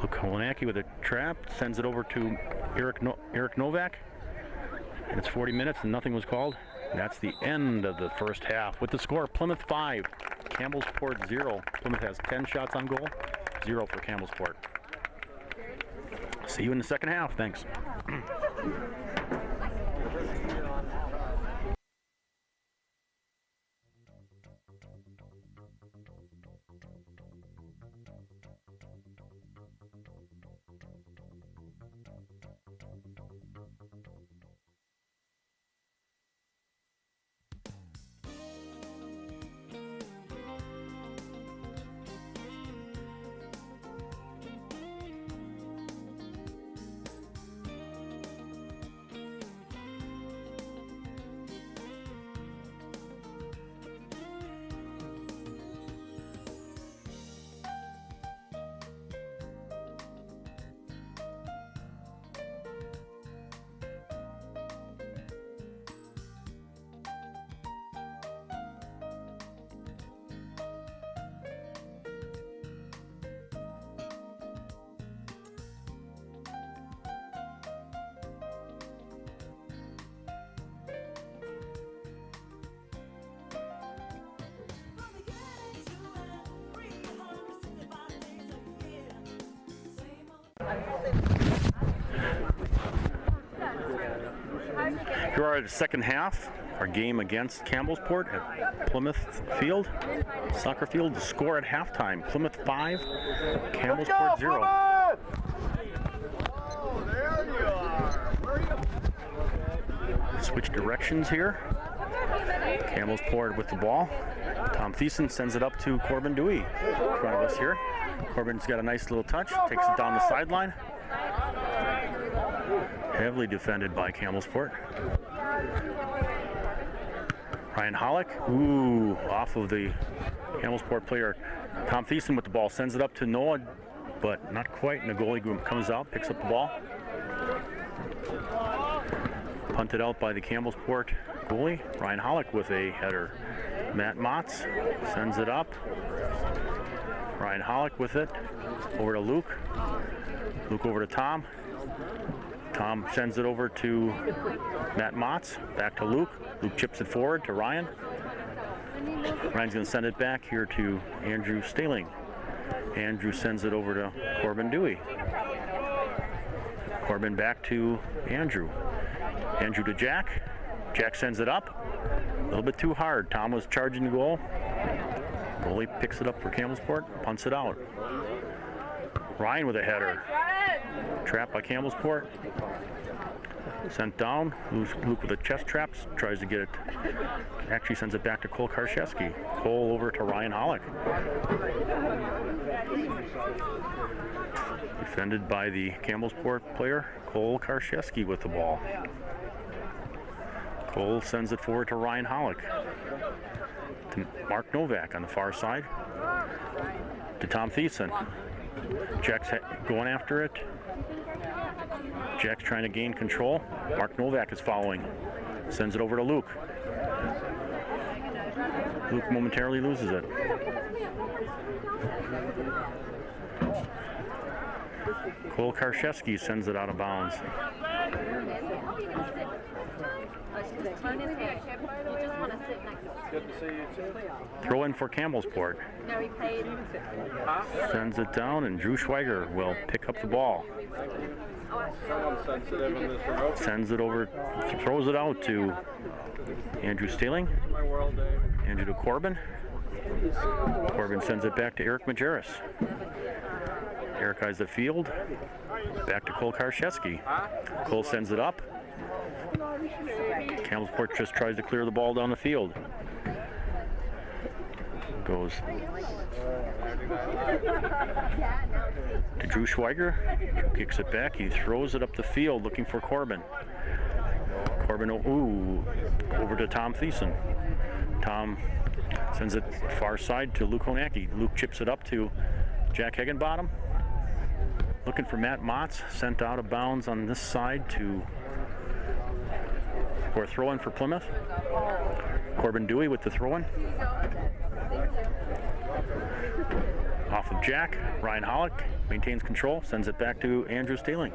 Luke Honaki with a trap, sends it over to Eric Novak. And it's 40 minutes and nothing was called. And that's the end of the first half. With the score, Plymouth 5, Campbellsport 0. Plymouth has 10 shots on goal, 0 for Campbellsport. See you in the second half. Thanks. Here are the second half, our game against Campbellsport at Plymouth Field, soccer field. The score at halftime, Plymouth 5, Campbellsport 0. Oh, there you are. Switch directions here. Campbellsport with the ball. Tom Thiessen sends it up to Corbin Dewey in front of us here. Corbin's got a nice little touch, takes it down the sideline. Heavily defended by Campbellsport. Ryan Hollick, off of the Campbellsport player. Tom Thiessen with the ball, sends it up to Noah, but not quite, and the goalie comes out, picks up the ball. Punted out by the Campbellsport goalie. Ryan Hollick with a header. Matt Motz sends it up. Ryan Hollick with it. Over to Luke. Luke over to Tom. Tom sends it over to Matt Motz. Back to Luke. Luke chips it forward to Ryan. Ryan's going to send it back here to Andrew Staling. Andrew sends it over to Corbin Dewey. Corbin back to Andrew. Andrew to Jack. Jack sends it up. A little bit too hard. Tom was charging the goal. Goalie picks it up for Campbellsport, punts it out. Ryan with a header. Trapped by Campbellsport. Sent down. Luke with a chest trap. Tries to get it. Actually sends it back to Cole Karszewski. Cole over to Ryan Hollick. Defended by the Campbellsport player, Cole Karszewski with the ball. Cole sends it forward to Ryan Hollick. To Mark Novak on the far side. To Tom Thiessen. Jack's going after it. Jack's trying to gain control. Mark Novak is following. Sends it over to Luke. Luke momentarily loses it. Cole Karszewski sends it out of bounds. Throw in for Campbellsport. Sends it down, and Drew Schweiger will pick up the ball. Sends it over, throws it out to Andrew Staling. Andrew to Corbin. Corbin sends it back to Eric Majerus. Eric eyes the field. Back to Cole Karszewski. Cole sends it up. Campbellsport just tries to clear the ball down the field. Goes to Drew Schweiger. Drew kicks it back. He throws it up the field looking for Corbin. Corbin, over to Tom Thiessen. Tom sends it far side to Luke Honacki. Luke chips it up to Jack Higginbottom. Looking for Matt Motz, sent out of bounds on this side for a throw-in for Plymouth. Corbin Dewey with the throw-in. Off of Jack, Ryan Hollick maintains control, sends it back to Andrew Staling.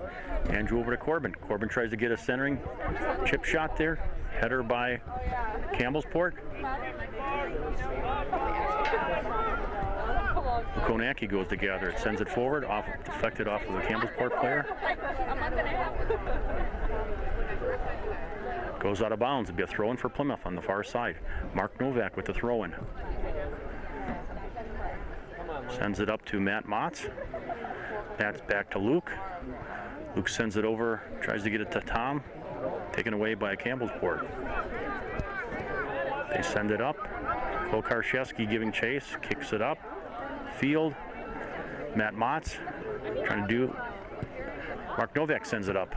Andrew over to Corbin. Corbin tries to get a centering chip shot there. Header by Campbellsport. Konacki goes to gather it, sends it forward, deflected off of the Campbellsport player. Goes out of bounds. It'll be a throw-in for Plymouth on the far side. Mark Novak with the throw-in. Sends it up to Matt Motz. Matt's back to Luke. Luke sends it over, tries to get it to Tom. Taken away by Campbellsport. They send it up. Cole Karszewski giving chase, kicks it up. Field. Matt Motz trying to do. Mark Novak sends it up.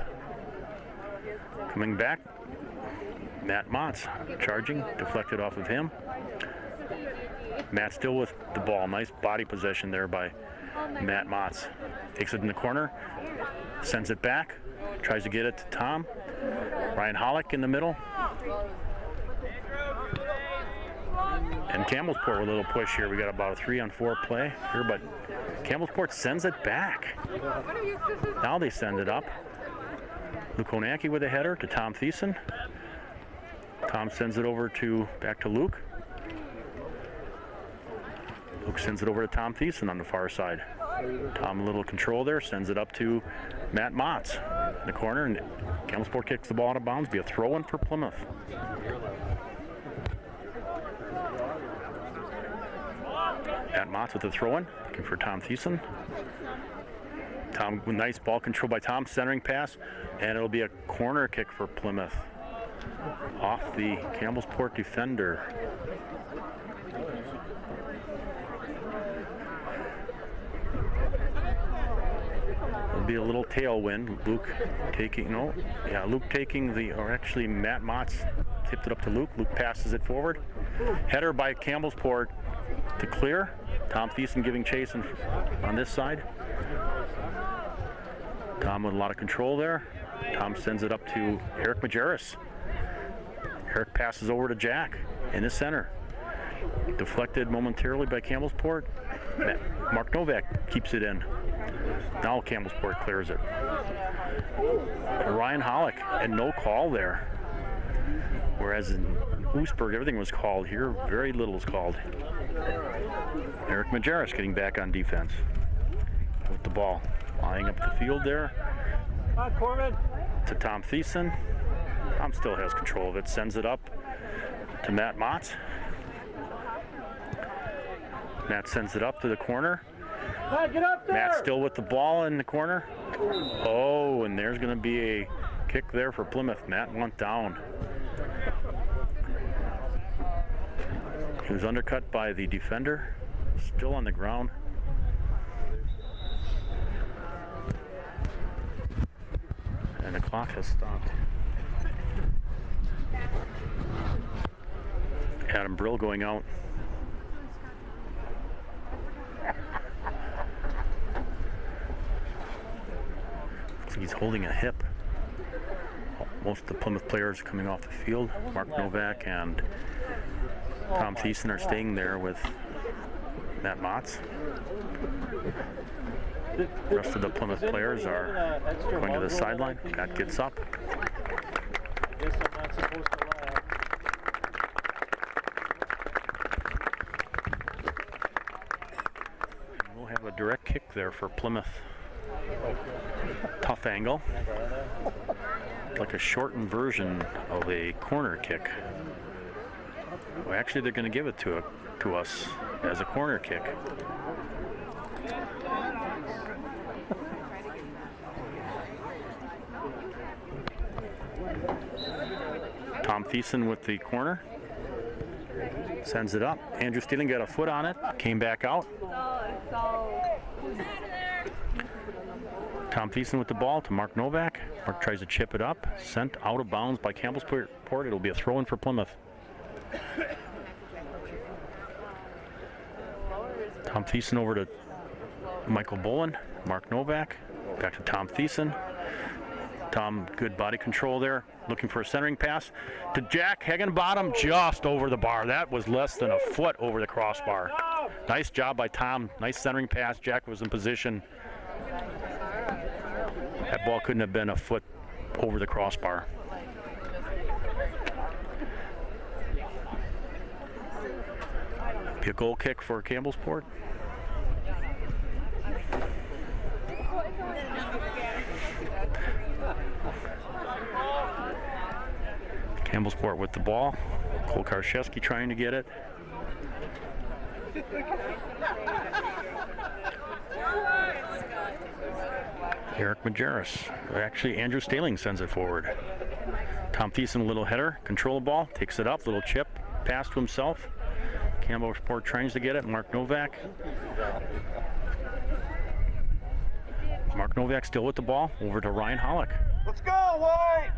Coming back. Matt Motz charging, deflected off of him. Matt still with the ball. Nice body possession there by Matt Motz. Takes it in the corner, sends it back, tries to get it to Tom. Ryan Hollick in the middle. And Campbellsport with a little push here. We got about a 3-on-4 play here, but Campbellsport sends it back. Now they send it up. Luke Honacki with a header to Tom Thiessen. Tom sends it over back to Luke. Luke sends it over to Tom Thiessen on the far side. Tom a little control there, sends it up to Matt Motz in the corner, and Campbellsport kicks the ball out of bounds. Be a throw-in for Plymouth. Matt Motz with the throw-in, looking for Tom Thiessen. Tom, nice ball control by Tom, centering pass, and it'll be a corner kick for Plymouth. Off the Campbellsport defender. It'll be a little tailwind. Luke taking, or actually Matt Motz tipped it up to Luke. Luke passes it forward. Header by Campbellsport to clear. Tom Thiessen giving chase on this side. Tom with a lot of control there. Tom sends it up to Eric Majerus. Eric passes over to Jack in the center. Deflected momentarily by Campbellsport. Mark Novak keeps it in. Now Campbellsport clears it. Ryan Hollick, and no call there. Whereas Oostburg, everything was called. Here, very little was called. Eric Majerus getting back on defense with the ball. Eyeing up the field there. Corbin. To Tom Thiessen. Tom still has control of it. Sends it up to Matt Motz. Matt sends it up to the corner. Get up there. Matt still with the ball in the corner. Oh, and there's going to be a kick there for Plymouth. Matt went down. He was undercut by the defender. Still on the ground. And the clock has stopped. Adam Brill going out. Looks like he's holding a hip. Most of the Plymouth players are coming off the field. Mark Novak and Tom Thiessen are staying there with Matt Motz. The rest of the Plymouth players are going to the sideline. Matt gets up. Guess I'm not supposed to laugh. We'll have a direct kick there for Plymouth. Tough angle. Like a shortened version of a corner kick. Well, actually, they're going to give it to us as a corner kick. Tom Thiessen with the corner. Sends it up. Andrew Steeling got a foot on it. Came back out. Tom Thiessen with the ball to Mark Novak. Mark tries to chip it up. Sent out of bounds by Campbellsport. It'll be a throw-in for Plymouth. Tom Thiessen over to Michael Bolin. Mark Novak. Back to Tom Thiessen. Tom, good body control there. Looking for a centering pass to Jack Higginbottom, just over the bar. That was less than a foot over the crossbar. Nice job by Tom. Nice centering pass. Jack was in position. That ball couldn't have been a foot over the crossbar. Be a goal kick for Campbellsport. Campbellsport with the ball. Cole Karszewski trying to get it. Eric Majerus. Actually, Andrew Staling sends it forward. Tom Thiessen, a little header. Control the ball. Takes it up. Little chip. Pass to himself. Campbellsport tries to get it. Mark Novak. Mark Novak still with the ball. Over to Ryan Hollick. Let's go, White!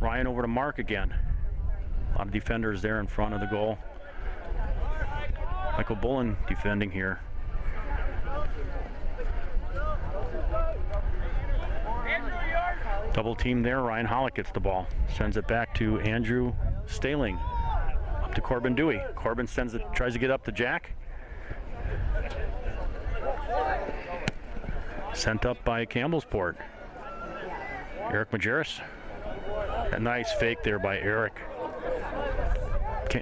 Ryan over to Mark again. A lot of defenders there in front of the goal. Michael Bullen defending here. Double team there. Ryan Hollick gets the ball. Sends it back to Andrew Staling. Up to Corbin Dewey. Corbin sends it, tries to get up to Jack. Sent up by Campbellsport. Eric Majerus. A nice fake there by Eric.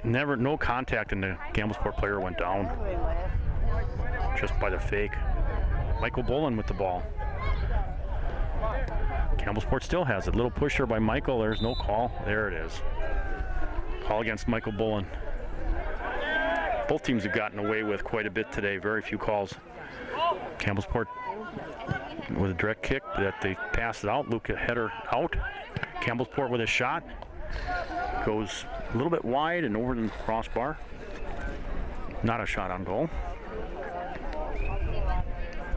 No contact, and the Campbellsport player went down just by the fake. Michael Bolin with the ball. Campbellsport still has it. Little pusher by Michael. There's no call. There it is. Call against Michael Bolin. Both teams have gotten away with quite a bit today. Very few calls. Campbellsport with a direct kick that they pass it out. Luca header out. Campbellsport with a shot. Goes a little bit wide and over the crossbar. Not a shot on goal.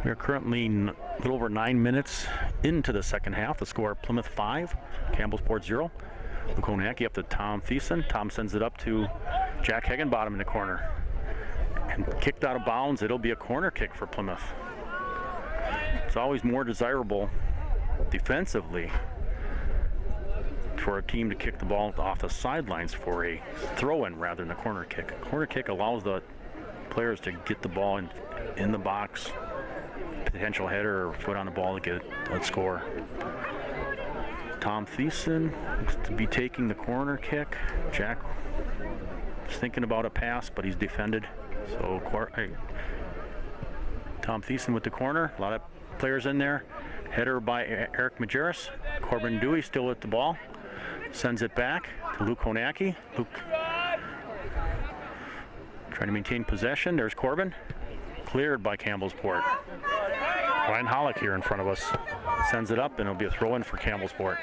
We are currently a little over 9 minutes into the second half. The score, Plymouth 5, Campbellsport 0. Lukonaki up to Tom Thiessen. Tom sends it up to Jack Higginbottom in the corner. And kicked out of bounds. It'll be a corner kick for Plymouth. It's always more desirable defensively for a team to kick the ball off the sidelines for a throw-in rather than a corner kick. A corner kick allows the players to get the ball in the box, potential header or foot on the ball to get a score. Tom Thiessen looks to be taking the corner kick. Jack is thinking about a pass, but he's defended. So Tom Thiessen with the corner. A lot of players in there. Header by Eric Majerus. Corbin Dewey still with the ball. Sends it back to Luke Honacki. Luke trying to maintain possession. There's Corbin. Cleared by Campbellsport. Ryan Hollick here in front of us. Sends it up, and it'll be a throw-in for Campbellsport.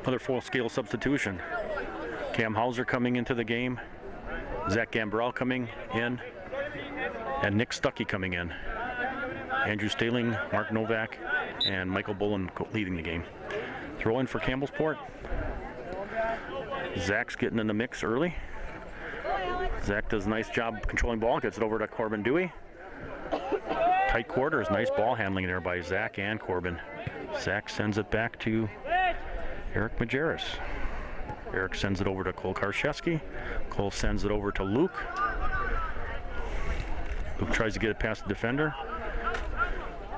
Another full-scale substitution. Cam Hauser coming into the game. Zach Gambrell coming in. And Nick Stuckey coming in. Andrew Staling, Mark Novak, and Michael Bullen leading the game. Throw in for Campbellsport. Zach's getting in the mix early. Zach does a nice job controlling ball, gets it over to Corbin Dewey. Tight quarters, nice ball handling there by Zach and Corbin. Zach sends it back to Eric Majerus. Eric sends it over to Cole Karszewski. Cole sends it over to Luke. Luke tries to get it past the defender.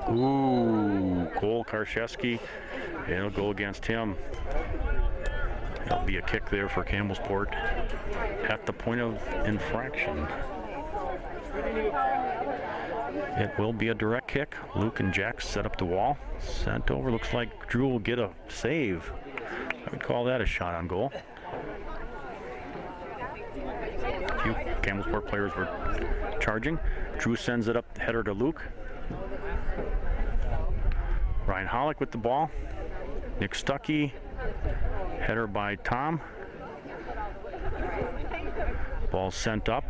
Ooh, Cole Karszewski. It'll go against him. It'll be a kick there for Campbellsport at the point of infraction. It will be a direct kick. Luke and Jack set up the wall. Sent over. Looks like Drew will get a save. I would call that a shot on goal. A few Campbellsport players were charging. Drew sends it up, header to Luke. Ryan Hollick with the ball. Nick Stuckey, header by Tom. Ball sent up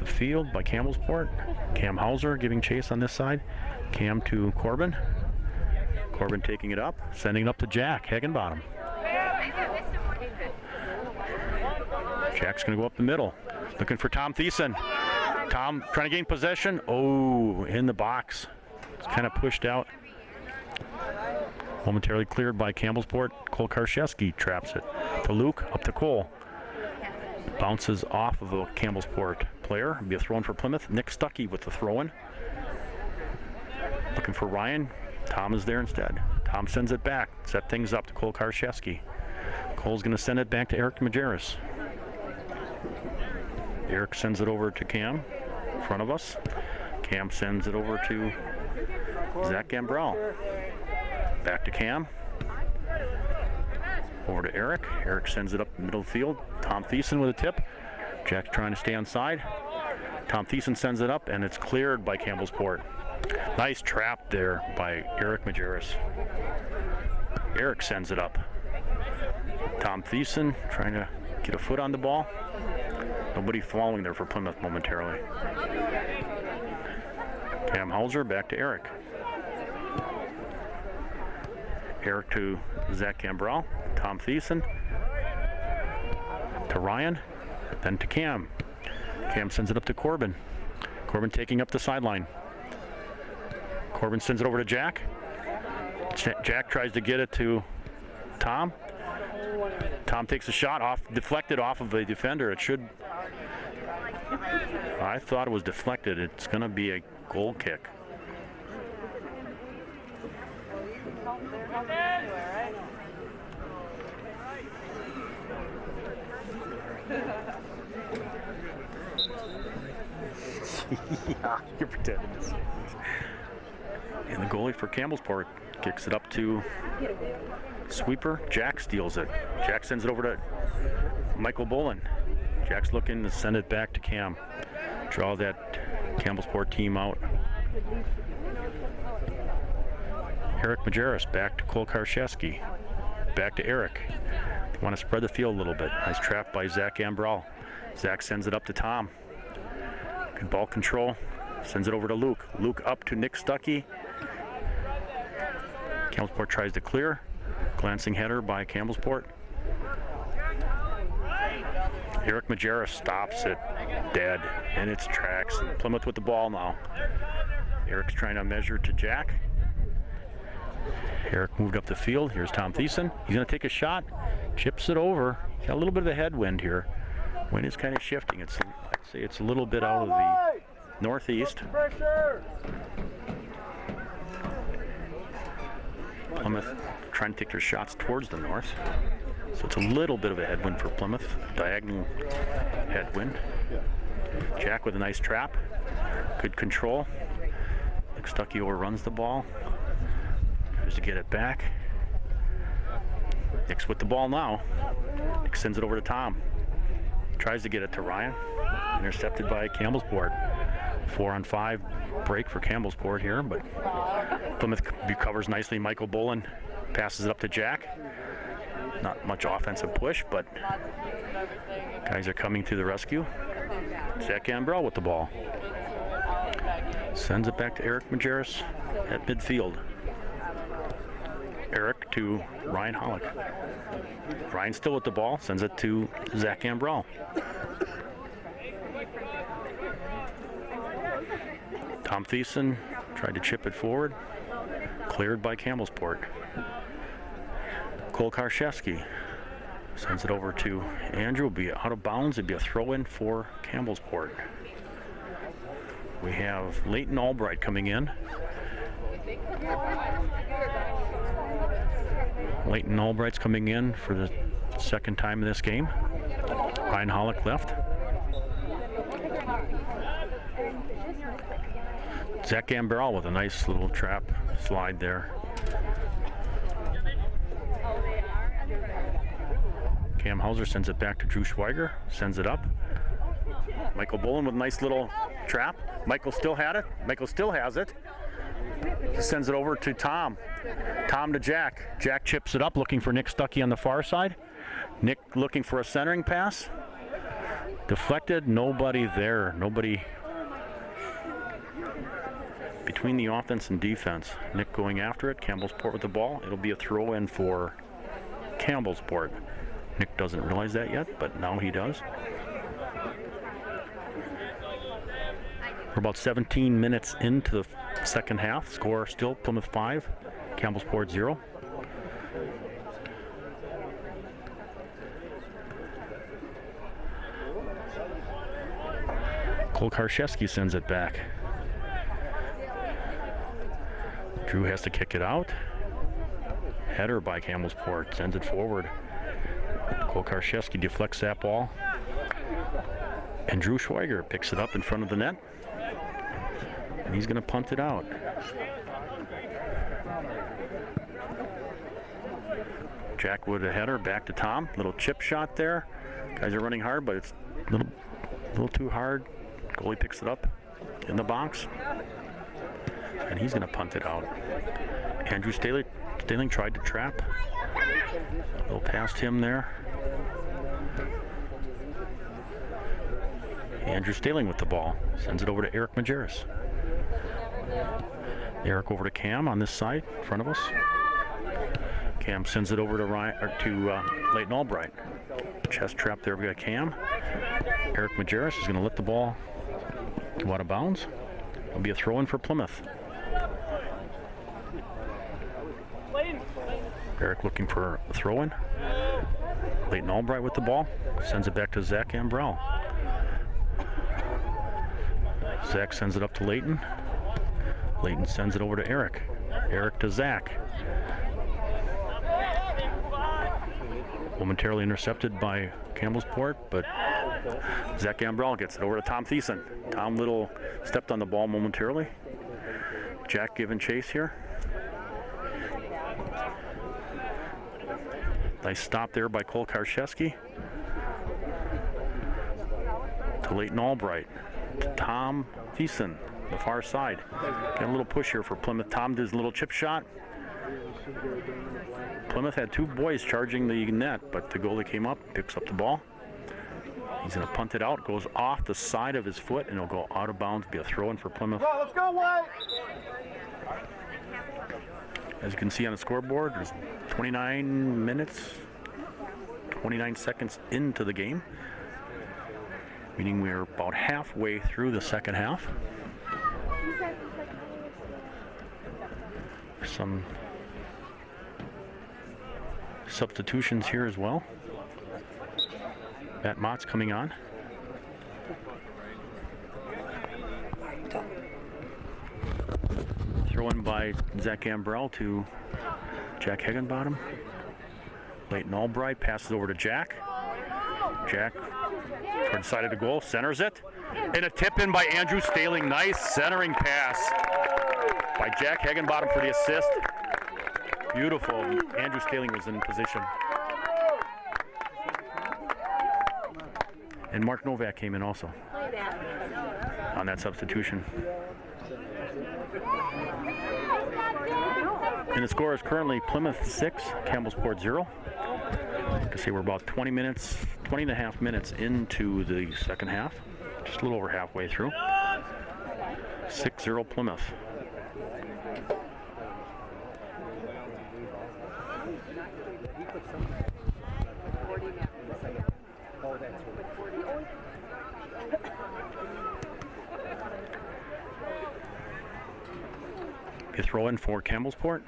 the field by Campbellsport. Cam Hauser giving chase on this side. Cam to Corbin. Corbin taking it up, sending it up to Jack Higginbottom. Jack's going to go up the middle, looking for Tom Thiessen. Tom trying to gain possession. Oh, in the box. It's kind of pushed out. Momentarily cleared by Campbellsport. Cole Karszewski traps it to Luke, up to Cole. Bounces off of a Campbellsport player. It'll be a throw-in for Plymouth. Nick Stuckey with the throw-in. Looking for Ryan. Tom is there instead. Tom sends it back. Set things up to Cole Karszewski. Cole's going to send it back to Eric Majerus. Eric sends it over to Cam in front of us. Cam sends it over to Zach Gambrell. Back to Cam. Over to Eric. Eric sends it up the middle of the field. Tom Thiessen with a tip. Jack's trying to stay on side. Tom Thiessen sends it up, and it's cleared by Campbellsport. Nice trap there by Eric Majerus. Eric sends it up. Tom Thiessen trying to get a foot on the ball. Nobody following there for Plymouth momentarily. Cam Hauser back to Eric. Eric to Zach Gambrell. Tom Thiessen to Ryan, then to Cam. Cam sends it up to Corbin. Corbin taking up the sideline. Corbin sends it over to Jack. Jack tries to get it to Tom. Tom takes a shot off, deflected off of a defender. It should. I thought it was deflected. It's going to be a goal kick. Yeah, you're pretending to see it. And the goalie for Campbellsport kicks it up to sweeper. Jack steals it. Jack sends it over to Michael Bullen. Jack's looking to send it back to Cam. Draw that Campbellsport team out. Eric Majerus back to Cole Karszewski. Back to Eric. They want to spread the field a little bit. Nice trap by Zach Gambrell. Zach sends it up to Tom. Good ball control. Sends it over to Luke. Luke up to Nick Stuckey. Campbellsport tries to clear. Glancing header by Campbellsport. Eric Majerus stops it dead in its tracks. Plymouth with the ball now. Eric's trying to measure to Jack. Eric moved up the field. Here's Tom Thiessen. He's going to take a shot. Chips it over. Got a little bit of a headwind here. Wind is kind of shifting. I'd say it's a little bit out of the northeast. Plymouth trying to take their shots towards the north. So it's a little bit of a headwind for Plymouth. Diagonal headwind. Jack with a nice trap. Good control. Nick Stuckey overruns the ball. Tries to get it back. Nick's with the ball now. Nick sends it over to Tom. Tries to get it to Ryan. Intercepted by Campbellsport. 4-on-5 break for Campbellsport here, but Plymouth recovers nicely. Michael Bolin passes it up to Jack. Not much offensive push, but guys are coming to the rescue. Zach Gambrell with the ball. Sends it back to Eric Majerus at midfield. Eric to Ryan Hollick. Ryan still with the ball, sends it to Zach Gambrell. Tom Thiessen tried to chip it forward. Cleared by Campbellsport. Cole Karszewski sends it over to Andrew. Will be out of bounds. It'd be a throw-in for Campbellsport. We have Leighton Albright coming in. Leighton Albright's coming in for the second time in this game. Ryan Hollick left. Zach Gambrell with a nice little trap slide there. Cam Hauser sends it back to Drew Schweiger, sends it up. Michael Bolin with a nice little trap. Michael still had it. Michael still has it. He sends it over to Tom. Tom to Jack. Jack chips it up, looking for Nick Stuckey on the far side. Nick looking for a centering pass. Deflected, nobody there. Nobody between the offense and defense. Nick going after it. Campbellsport with the ball. It'll be a throw-in for Campbellsport. Nick doesn't realize that yet, but now he does. We're about 17 minutes into the second half. Score still Plymouth 5, Campbellsport 0. Cole Karszewski sends it back. Drew has to kick it out. Header by Campbellsport, sends it forward. Cole Karszewski deflects that ball. And Drew Schweiger picks it up in front of the net. And he's going to punt it out. Jack with a header back to Tom. Little chip shot there. Guys are running hard, but it's a little too hard. Goalie picks it up in the box. And he's going to punt it out. Andrew Staling tried to trap. A little past him there. Andrew Staling with the ball. Sends it over to Eric Majerus. Eric over to Cam on this side, in front of us. Cam sends it over to Leighton Albright. Chest trap there. We got Cam. Eric Majerus is going to let the ball go out of bounds. It'll be a throw-in for Plymouth. Eric looking for a throw-in. Leighton Albright with the ball. Sends it back to Zach Gambrell. Zach sends it up to Leighton. Leighton sends it over to Eric. Eric to Zach. Momentarily intercepted by Campbellsport, but Zach Gambrell gets it over to Tom Thiessen. Tom Little stepped on the ball momentarily. Jack giving chase here. Nice stop there by Cole Karszewski. To Leighton Albright. To Tom Thiessen, the far side. Got a little push here for Plymouth. Tom does a little chip shot. Plymouth had two boys charging the net, but the goalie came up, picks up the ball. He's going to punt it out. Goes off the side of his foot, and it'll go out of bounds. Be a throw-in for Plymouth. Let's go, White! As you can see on the scoreboard, there's 29 minutes, 29 seconds into the game, meaning we're about halfway through the second half. Some substitutions here as well. Matt Mott's coming on. Throw in by Zach Gambrell to Jack Higginbottom. Leighton Albright passes over to Jack. Jack toward the side of the goal, centers it. And a tip in by Andrew Staling. Nice centering pass by Jack Higginbottom for the assist. Beautiful. Andrew Staling was in position. And Mark Novak came in also on that substitution. And the score is currently Plymouth 6, Campbellsport 0. You can see we're about 20 and a half minutes into the second half. Just a little over halfway through. 6-0 Plymouth. You throw in for Campbellsport.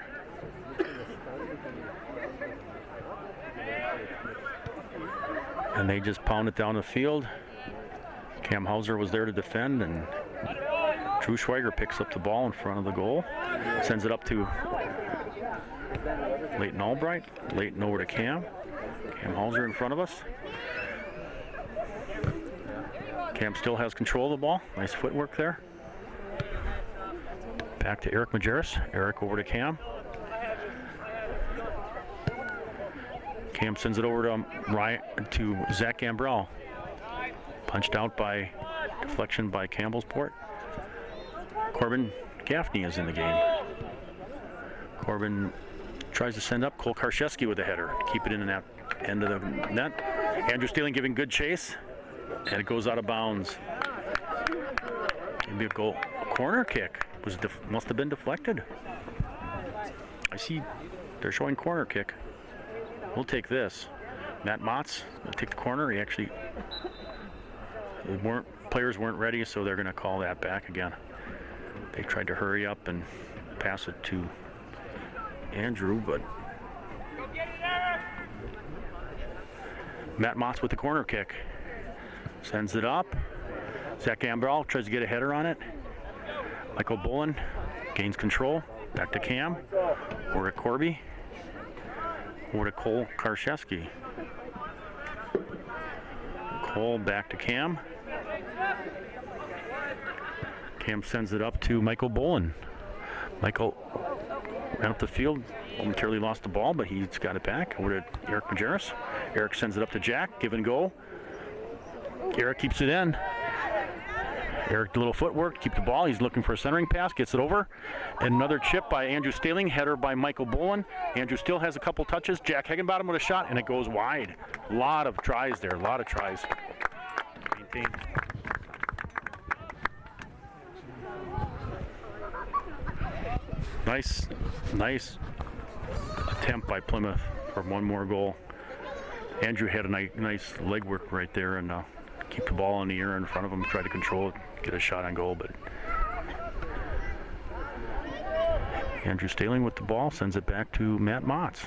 And they just pound it down the field. Cam Hauser was there to defend, and Drew Schweiger picks up the ball in front of the goal. Sends it up to Leighton Albright. Leighton over to Cam. Cam Hauser in front of us. Cam still has control of the ball. Nice footwork there. Back to Eric Majerus. Eric over to Cam. Cam sends it over to Zach Gambrell. Punched out by deflection by Campbellsport. Corbin Gaffney is in the game. Corbin tries to send up Cole Karszewski with a header. Keep it in the end of the net. Andrew Staling giving good chase. And it goes out of bounds. Maybe a goal. A corner kick. Must have been deflected. I see they're showing corner kick. We'll take this. Matt Mott's will take the corner. Players weren't ready, so they're going to call that back again. They tried to hurry up and pass it to Andrew, but Matt Mott's with the corner kick. Sends it up. Zach Gambrell tries to get a header on it. Michael Bolin gains control. Back to Cam. Over to Corby. Over to Cole Karszewski. Cole back to Cam. Cam sends it up to Michael Bolin. Michael ran up the field, momentarily lost the ball, but he's got it back. Over to Eric Majerus. Eric sends it up to Jack. Give and go. Eric keeps it in. Eric, a little footwork to keep the ball. He's looking for a centering pass, gets it over. And another chip by Andrew Staling, header by Michael Bolin. Andrew still has a couple touches. Jack Higginbottom with a shot, and it goes wide. A lot of tries there, a lot of tries. Maintained. Nice attempt by Plymouth for one more goal. Andrew had a nice leg work right there and keep the ball in the air in front of him, try to control it, get a shot on goal, but Andrew Staling with the ball sends it back to Matt Motts.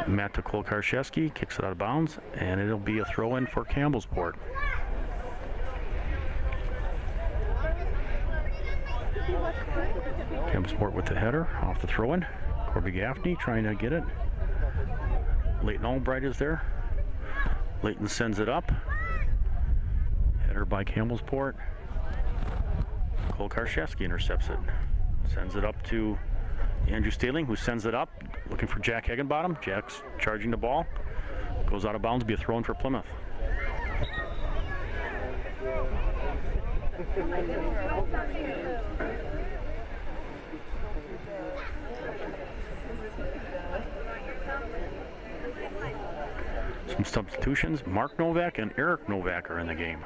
Matt to Cole Karszewski, kicks it out of bounds, and it'll be a throw-in for Campbellsport. Campbellsport with the header off the throw-in. Corby Gaffney trying to get it. Leighton Albright is there. Leighton sends it up. Header by Campbellsport. Cole Karszewski intercepts it. Sends it up to Andrew Staling, who sends it up, looking for Jack Higginbottom. Jack's charging the ball. Goes out of bounds, be a throw-in for Plymouth. Some substitutions. Mark Novak and Eric Novak are in the game.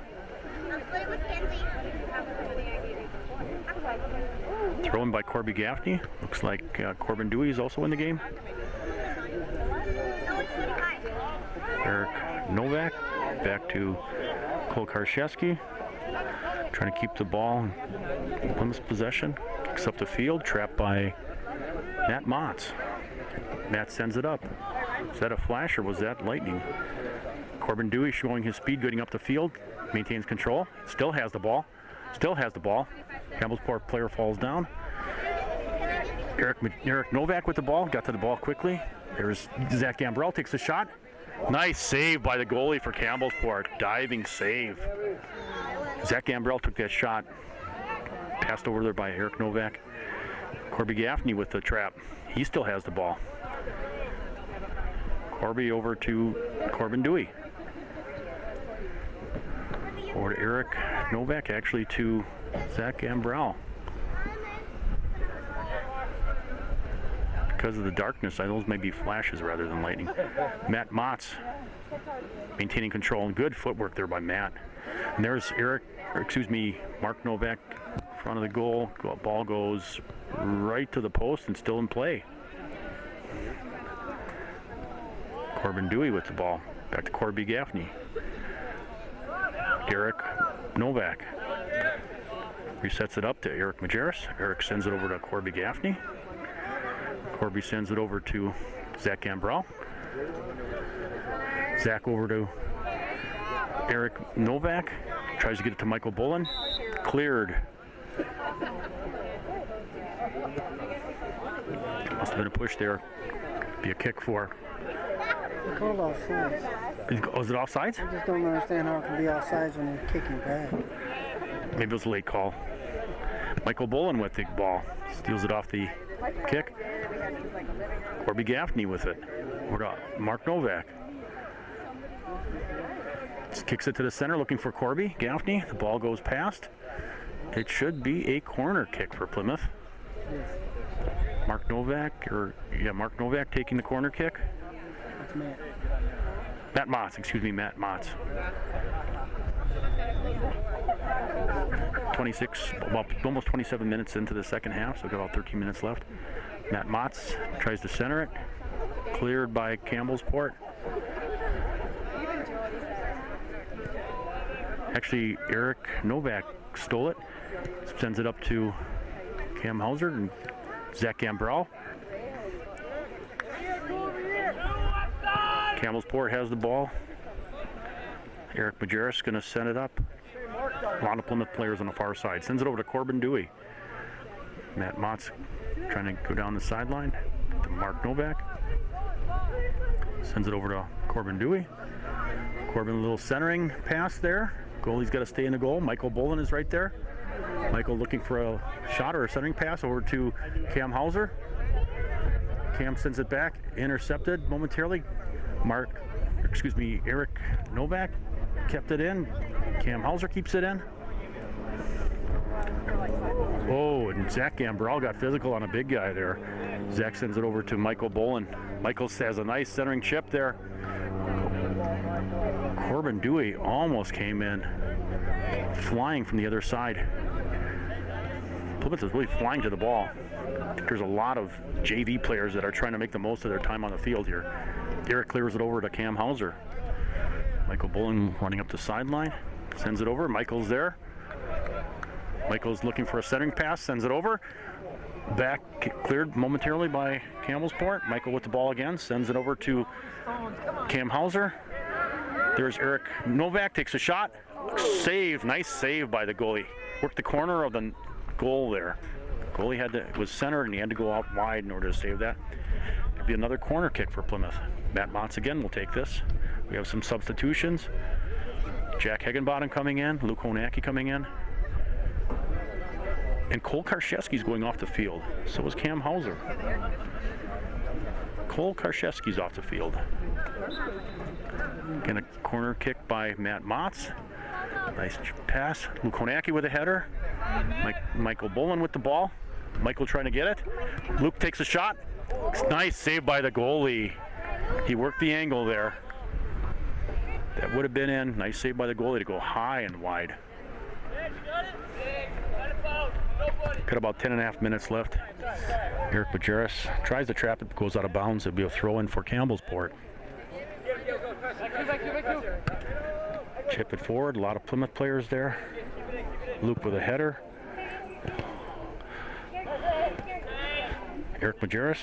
Thrown by Corby Gaffney. Looks like Corbin Dewey is also in the game. Eric Novak back to Cole Karszewski. Trying to keep the ball in Plymouth's possession. Kicks up the field, trapped by Matt Motts. Matt sends it up. Is that a flash or was that lightning? Corbin Dewey showing his speed, getting up the field, maintains control, still has the ball. Campbellsport player falls down. Eric Novak with the ball, got to the ball quickly. There's Zach Gambrell, takes a shot. Nice save by the goalie for Campbellsport, diving save. Zach Gambrell took that shot, passed over there by Eric Novak. Corby Gaffney with the trap, he still has the ball. Corby over to Corbin Dewey. Over to Eric Novak, actually to Zach Gambrell. Because of the darkness, those may be flashes rather than lightning. Matt Motz maintaining control, and good footwork there by Matt. And there's Mark Novak in front of the goal. Ball goes right to the post and still in play. Corbin Dewey with the ball. Back to Corby Gaffney. Eric Novak resets it up to Eric Majerus. Eric sends it over to Corby Gaffney. Corby sends it over to Zach Gambrell. Zach over to Eric Novak. Tries to get it to Michael Bullen. Cleared. Must have been a push there. Be a kick for. They called offsides. Was it offsides? I just don't understand how it can be offsides when you're kicking back. Maybe it was a late call. Michael Bullen with the ball. Steals it off the kick. Corby Gaffney with it. Mark Novak. Just kicks it to the center, looking for Corby Gaffney. The ball goes past. It should be a corner kick for Plymouth. Mark Novak taking the corner kick. That's Matt. Matt Motz. Almost 27 minutes into the second half, so we've got about 13 minutes left. Matt Motz tries to center it. Cleared by Campbellsport. Actually, Eric Novak stole it. Sends it up to Cam Hauser and Zach Gambrell. Campbellsport has the ball. Eric Majerus going to send it up. A lot of Plymouth players on the far side. Sends it over to Corbin Dewey. Matt Motz trying to go down the sideline to Mark Novak. Sends it over to Corbin Dewey. Corbin, a little centering pass there. Goalie's got to stay in the goal. Michael Bullen is right there. Michael looking for a shot or a centering pass over to Cam Hauser. Cam sends it back, intercepted momentarily. Eric Novak kept it in. Cam Hauser keeps it in. Oh, and Zach Gambrell got physical on a big guy there. Zach sends it over to Michael Bullen. Michael has a nice centering chip there. Corbin Dewey almost came in flying from the other side. Plymouth is really flying to the ball. There's a lot of JV players that are trying to make the most of their time on the field here. Eric clears it over to Cam Hauser. Michael Bullen running up the sideline, sends it over. Michael's there. Michael's looking for a centering pass, sends it over. Back cleared momentarily by Campbellsport. Michael with the ball again, sends it over to Cam Hauser. There's Eric Novak, takes a shot. Save, nice save by the goalie. Worked the corner of the goal there. Goalie was centered and he had to go out wide in order to save that. It'll be another corner kick for Plymouth. Matt Motz again will take this. We have some substitutions. Jack Higginbottom coming in, Luke Honacki coming in. And Cole Karszewski's going off the field. So is Cam Hauser. Cole Karszewski's off the field. Again, a corner kick by Matt Motz. Nice pass. Luke Honacki with a header. Michael Bullen with the ball. Michael trying to get it. Luke takes a shot. Nice save by the goalie. He worked the angle there. That would have been in. Nice save by the goalie to go high and wide. Got about 10.5 minutes left. Eric Majerus tries to trap it, goes out of bounds. It'll be a throw in for Campbellsport. Chip it forward, a lot of Plymouth players there. Luke with a header. Eric Majerus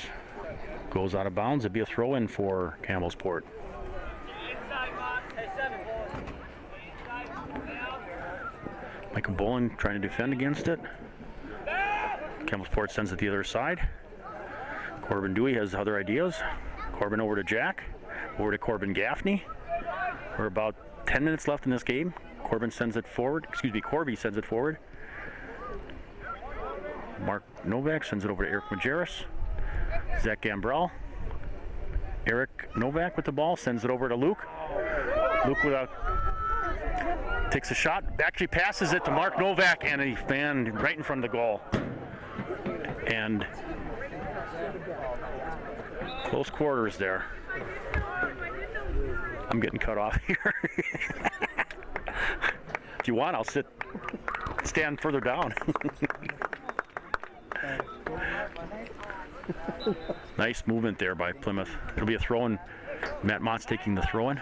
Goes out of bounds. It'd be a throw in for Campbellsport. Michael Bolin trying to defend against it. Campbellsport sends it the other side. Corbin Dewey has other ideas. Corbin over to Jack. Over to Corbin Gaffney. We're about 10 minutes left in this game. Corby sends it forward. Mark Novak sends it over to Eric Majerus. Zach Gambrell. Eric Novak with the ball, sends it over to Luke. Luke takes a shot, actually passes it to Mark Novak, and he fanned right in front of the goal. And close quarters there. I'm getting cut off here. If you want, I'll stand further down. Nice movement there by Plymouth. It'll be a throw-in. Matt Mott's taking the throw-in.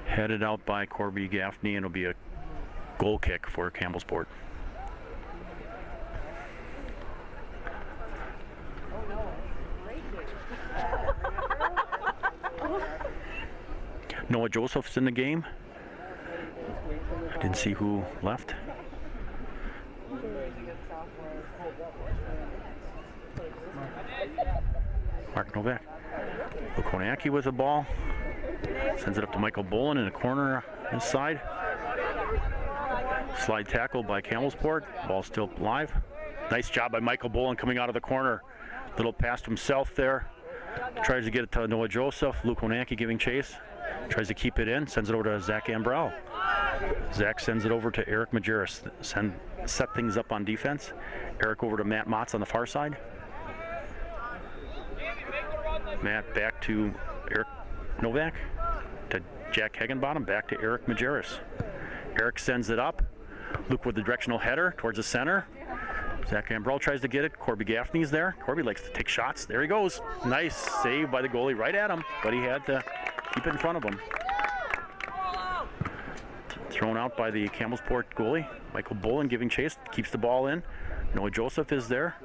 Headed out by Corby Gaffney, and it'll be a goal kick for Campbellsport. Noah Joseph's in the game. I didn't see who left. Mark Novak. Lukonaki with the ball. Sends it up to Michael Bolin in the corner inside. Slide tackle by Campbellsport. Ball still live. Nice job by Michael Bolin coming out of the corner. Little pass to himself there. Tries to get it to Noah Joseph. Lukonaki giving chase. Tries to keep it in. Sends it over to Zach Ambrell. Zach sends it over to Eric Majerus. Set things up on defense. Eric over to Matt Motts on the far side. Matt back to Eric Novak, to Jack Higginbottom, back to Eric Majerus. Eric sends it up. Luke with the directional header towards the center. Zach Ambrell tries to get it. Corby Gaffney's there. Corby likes to take shots. There he goes. Nice save by the goalie right at him, but he had to keep it in front of him. Thrown out by the Campbellsport goalie. Michael Bolin giving chase, keeps the ball in. Noah Joseph is there.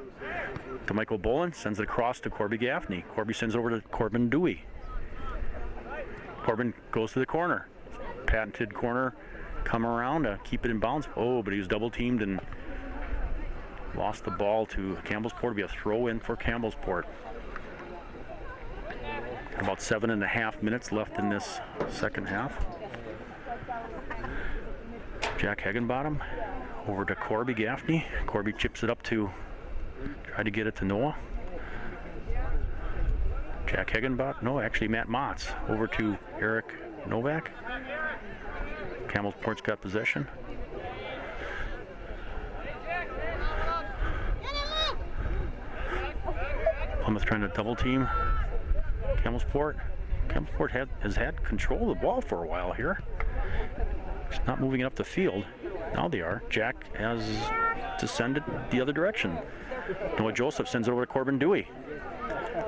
To Michael Bolin, sends it across to Corby Gaffney. Corby sends it over to Corbin Dewey. Corbin goes to the corner. Patented corner, come around to keep it in bounds. Oh, but he was double teamed and lost the ball to Campbellsport. It'll be a throw in for Campbellsport. About 7.5 minutes left in this second half. Jack Higginbottom over to Corby Gaffney. Corby chips it up to try to get it to Noah. Jack Higginbottom, no, actually Matt Motts over to Eric Novak. Campbellsport's got possession. Plymouth trying to double team Campbellsport. Campbellsport has had control of the ball for a while here. It's not moving it up the field. Now they are. Jack has descended the other direction. Noah Joseph sends it over to Corbin Dewey.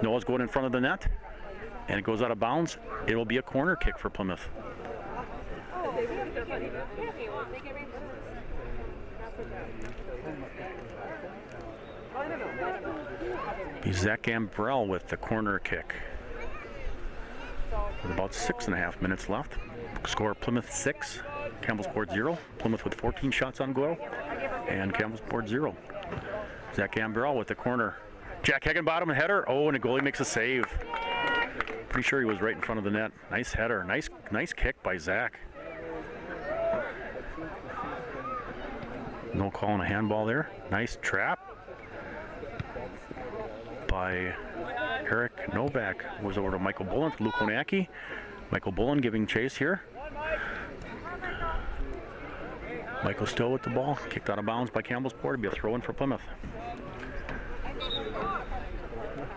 Noah's going in front of the net, and it goes out of bounds. It will be a corner kick for Plymouth. Be Zach Ambrell with the corner kick. With about 6.5 minutes left. Score Plymouth 6, Campbellsport 0. Plymouth with 14 shots on goal, and Campbellsport 0. Zach Ambrell with the corner. Jack Higginbottom, a header. Oh, and the goalie makes a save. Pretty sure he was right in front of the net. Nice header. Nice kick by Zach. No call on a handball there. Nice trap by Eric Novak. Was over to Michael Bolin, to Lukonaki. Michael Bolin giving chase here. Michael still with the ball. Kicked out of bounds by Campbellsport. It'll be a throw-in for Plymouth.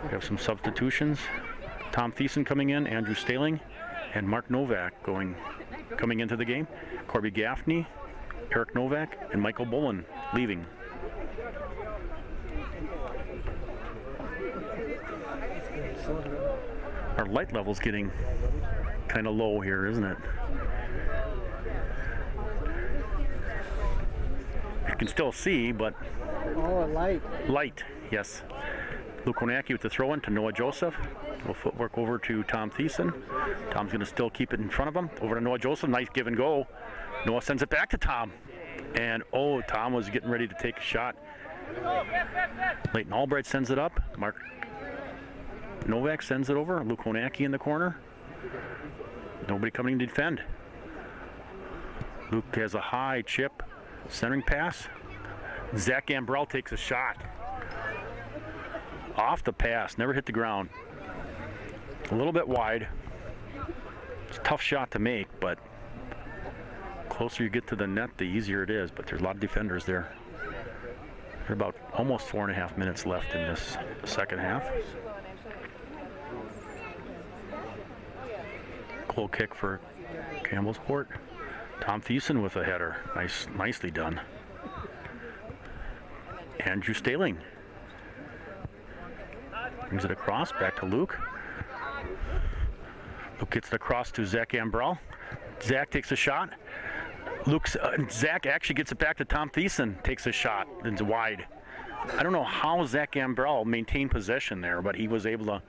We have some substitutions. Tom Thiessen coming in, Andrew Staling, and Mark Novak coming into the game. Corby Gaffney, Eric Novak, and Michael Bolin leaving. Our light level's getting kind of low here, isn't it? You can still see, but... Oh, light. Light, yes. Luke Konecki with the throw in to Noah Joseph. Little footwork over to Tom Thiessen. Tom's going to still keep it in front of him. Over to Noah Joseph. Nice give and go. Noah sends it back to Tom. And oh, Tom was getting ready to take a shot. Leighton Albright sends it up. Mark Novak sends it over. Luke Konecki in the corner. Nobody coming to defend. Luke has a high chip. Centering pass. Zach Gambrell takes a shot. Off the pass, never hit the ground. A little bit wide. It's a tough shot to make, but closer you get to the net, the easier it is. But there's a lot of defenders there. There's about almost 4.5 minutes left in this second half. Goal kick for Campbellsport. Tom Thiessen with a header. Nicely done. Andrew Staling brings it across, back to Luke. Luke gets it across to Zach Gambrell. Zach takes a shot. Zach actually gets it back to Tom Thiessen, takes a shot, it's wide. I don't know how Zach Gambrell maintained possession there, but he was able to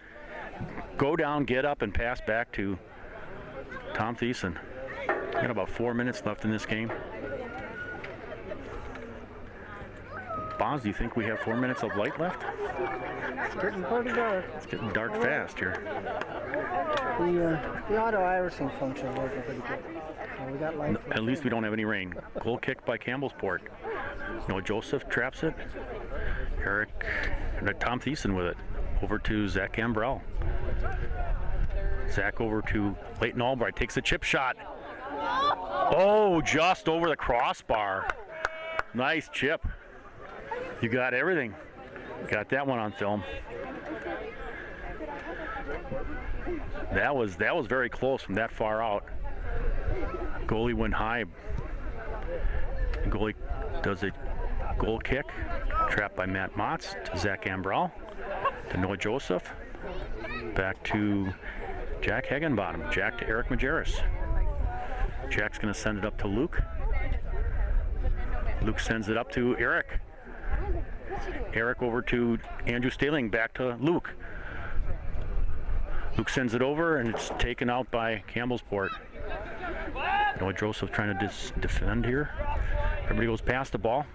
go down, get up, and pass back to Tom Thiessen. Got about 4 minutes left in this game. Boz, do you think we have 4 minutes of light left? It's getting pretty dark. It's getting dark fast here. The auto irising function is working pretty good. So we got light. At least we don't have any rain. Goal kick by Campbellsport. Noah Joseph traps it. Tom Thiessen with it. Over to Zach Gambrell. Zach over to Leighton Albright. Takes a chip shot. Oh, just over the crossbar. Nice chip. You got everything. Got that one on film. That was very close from that far out. Goalie went high. The goalie does a goal kick. Trapped by Matt Motz to Zach Gambrell. To Noah Joseph. Back to Jack Hagenbottom. Jack to Eric Majerus. Jack's going to send it up to Luke. Luke sends it up to Eric. Eric over to Andrew Staling, back to Luke. Luke sends it over, and it's taken out by Campbellsport. Noah Joseph trying to defend here. Everybody goes past the ball.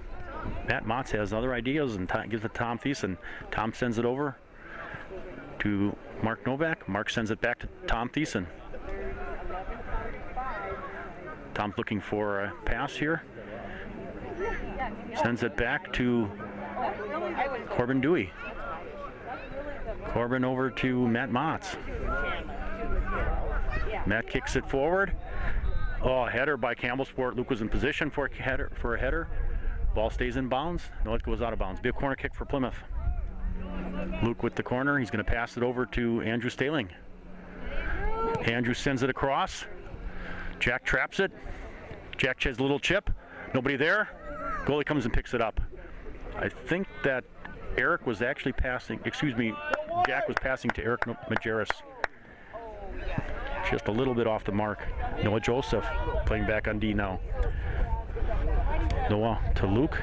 Matt Motz has other ideas and gives it to Tom Thiessen. Tom sends it over to Mark Novak. Mark sends it back to Tom Thiessen. Tom's looking for a pass here. Sends it back to Corbin Dewey. Corbin over to Matt Motz. Matt kicks it forward. Oh, a header by Campbellsport. Luke was in position for a header. Ball stays in bounds. No, it goes out of bounds. Be a corner kick for Plymouth. Luke with the corner. He's going to pass it over to Andrew Staling. Andrew sends it across. Jack traps it. Jack has a little chip. Nobody there. Goalie comes and picks it up. I think that Eric was actually passing, Jack was passing to Eric Majerus. Just a little bit off the mark. Noah Joseph playing back on D now. Noah to Luke.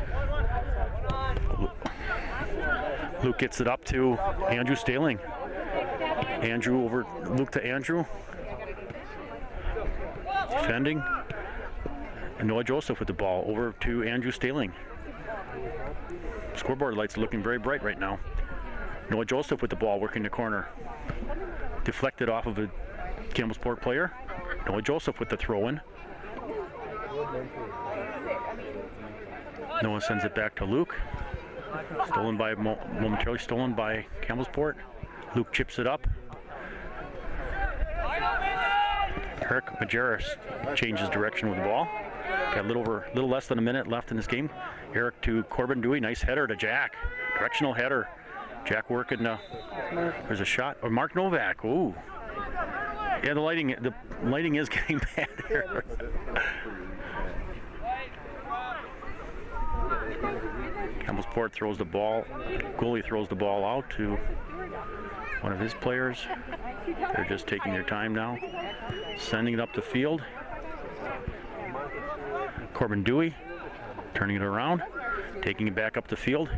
Luke gets it up to Andrew Staling. Andrew over, Luke to Andrew. Defending. And Noah Joseph with the ball over to Andrew Staling. Scoreboard lights are looking very bright right now. Noah Joseph with the ball working the corner. Deflected off of a Campbellsport player. Noah Joseph with the throw-in. Noah sends it back to Luke. Momentarily stolen by Campbellsport. Luke chips it up. Eric Majerus changes direction with the ball. Got a little less than a minute left in this game. Eric to Corbin Dewey. Nice header to Jack. Directional header. Jack working. There's a shot. Or Mark Novak. Ooh. Yeah, the lighting is getting bad here. Campbellsport throws the ball. Goalie throws the ball out to one of his players. They're just taking their time now. Sending it up the field. Corbin Dewey turning it around, taking it back up the field.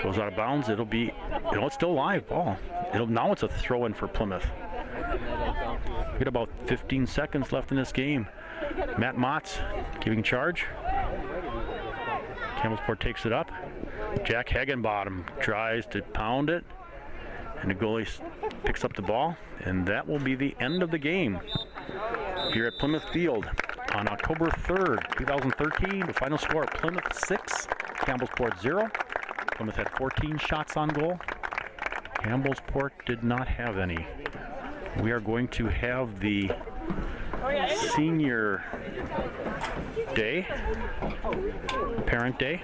Goes out of bounds. It'll be, it's still live ball. Now it's a throw in for Plymouth. We got about 15 seconds left in this game. Matt Motz giving charge. Campbellsport takes it up. Jack Hagenbottom tries to pound it, and the goalie picks up the ball, and that will be the end of the game here at Plymouth Field on October 3rd, 2013. The final score: Plymouth 6, Campbellsport 0. Plymouth had 14 shots on goal. Campbellsport did not have any. We are going to have the senior day, parent day.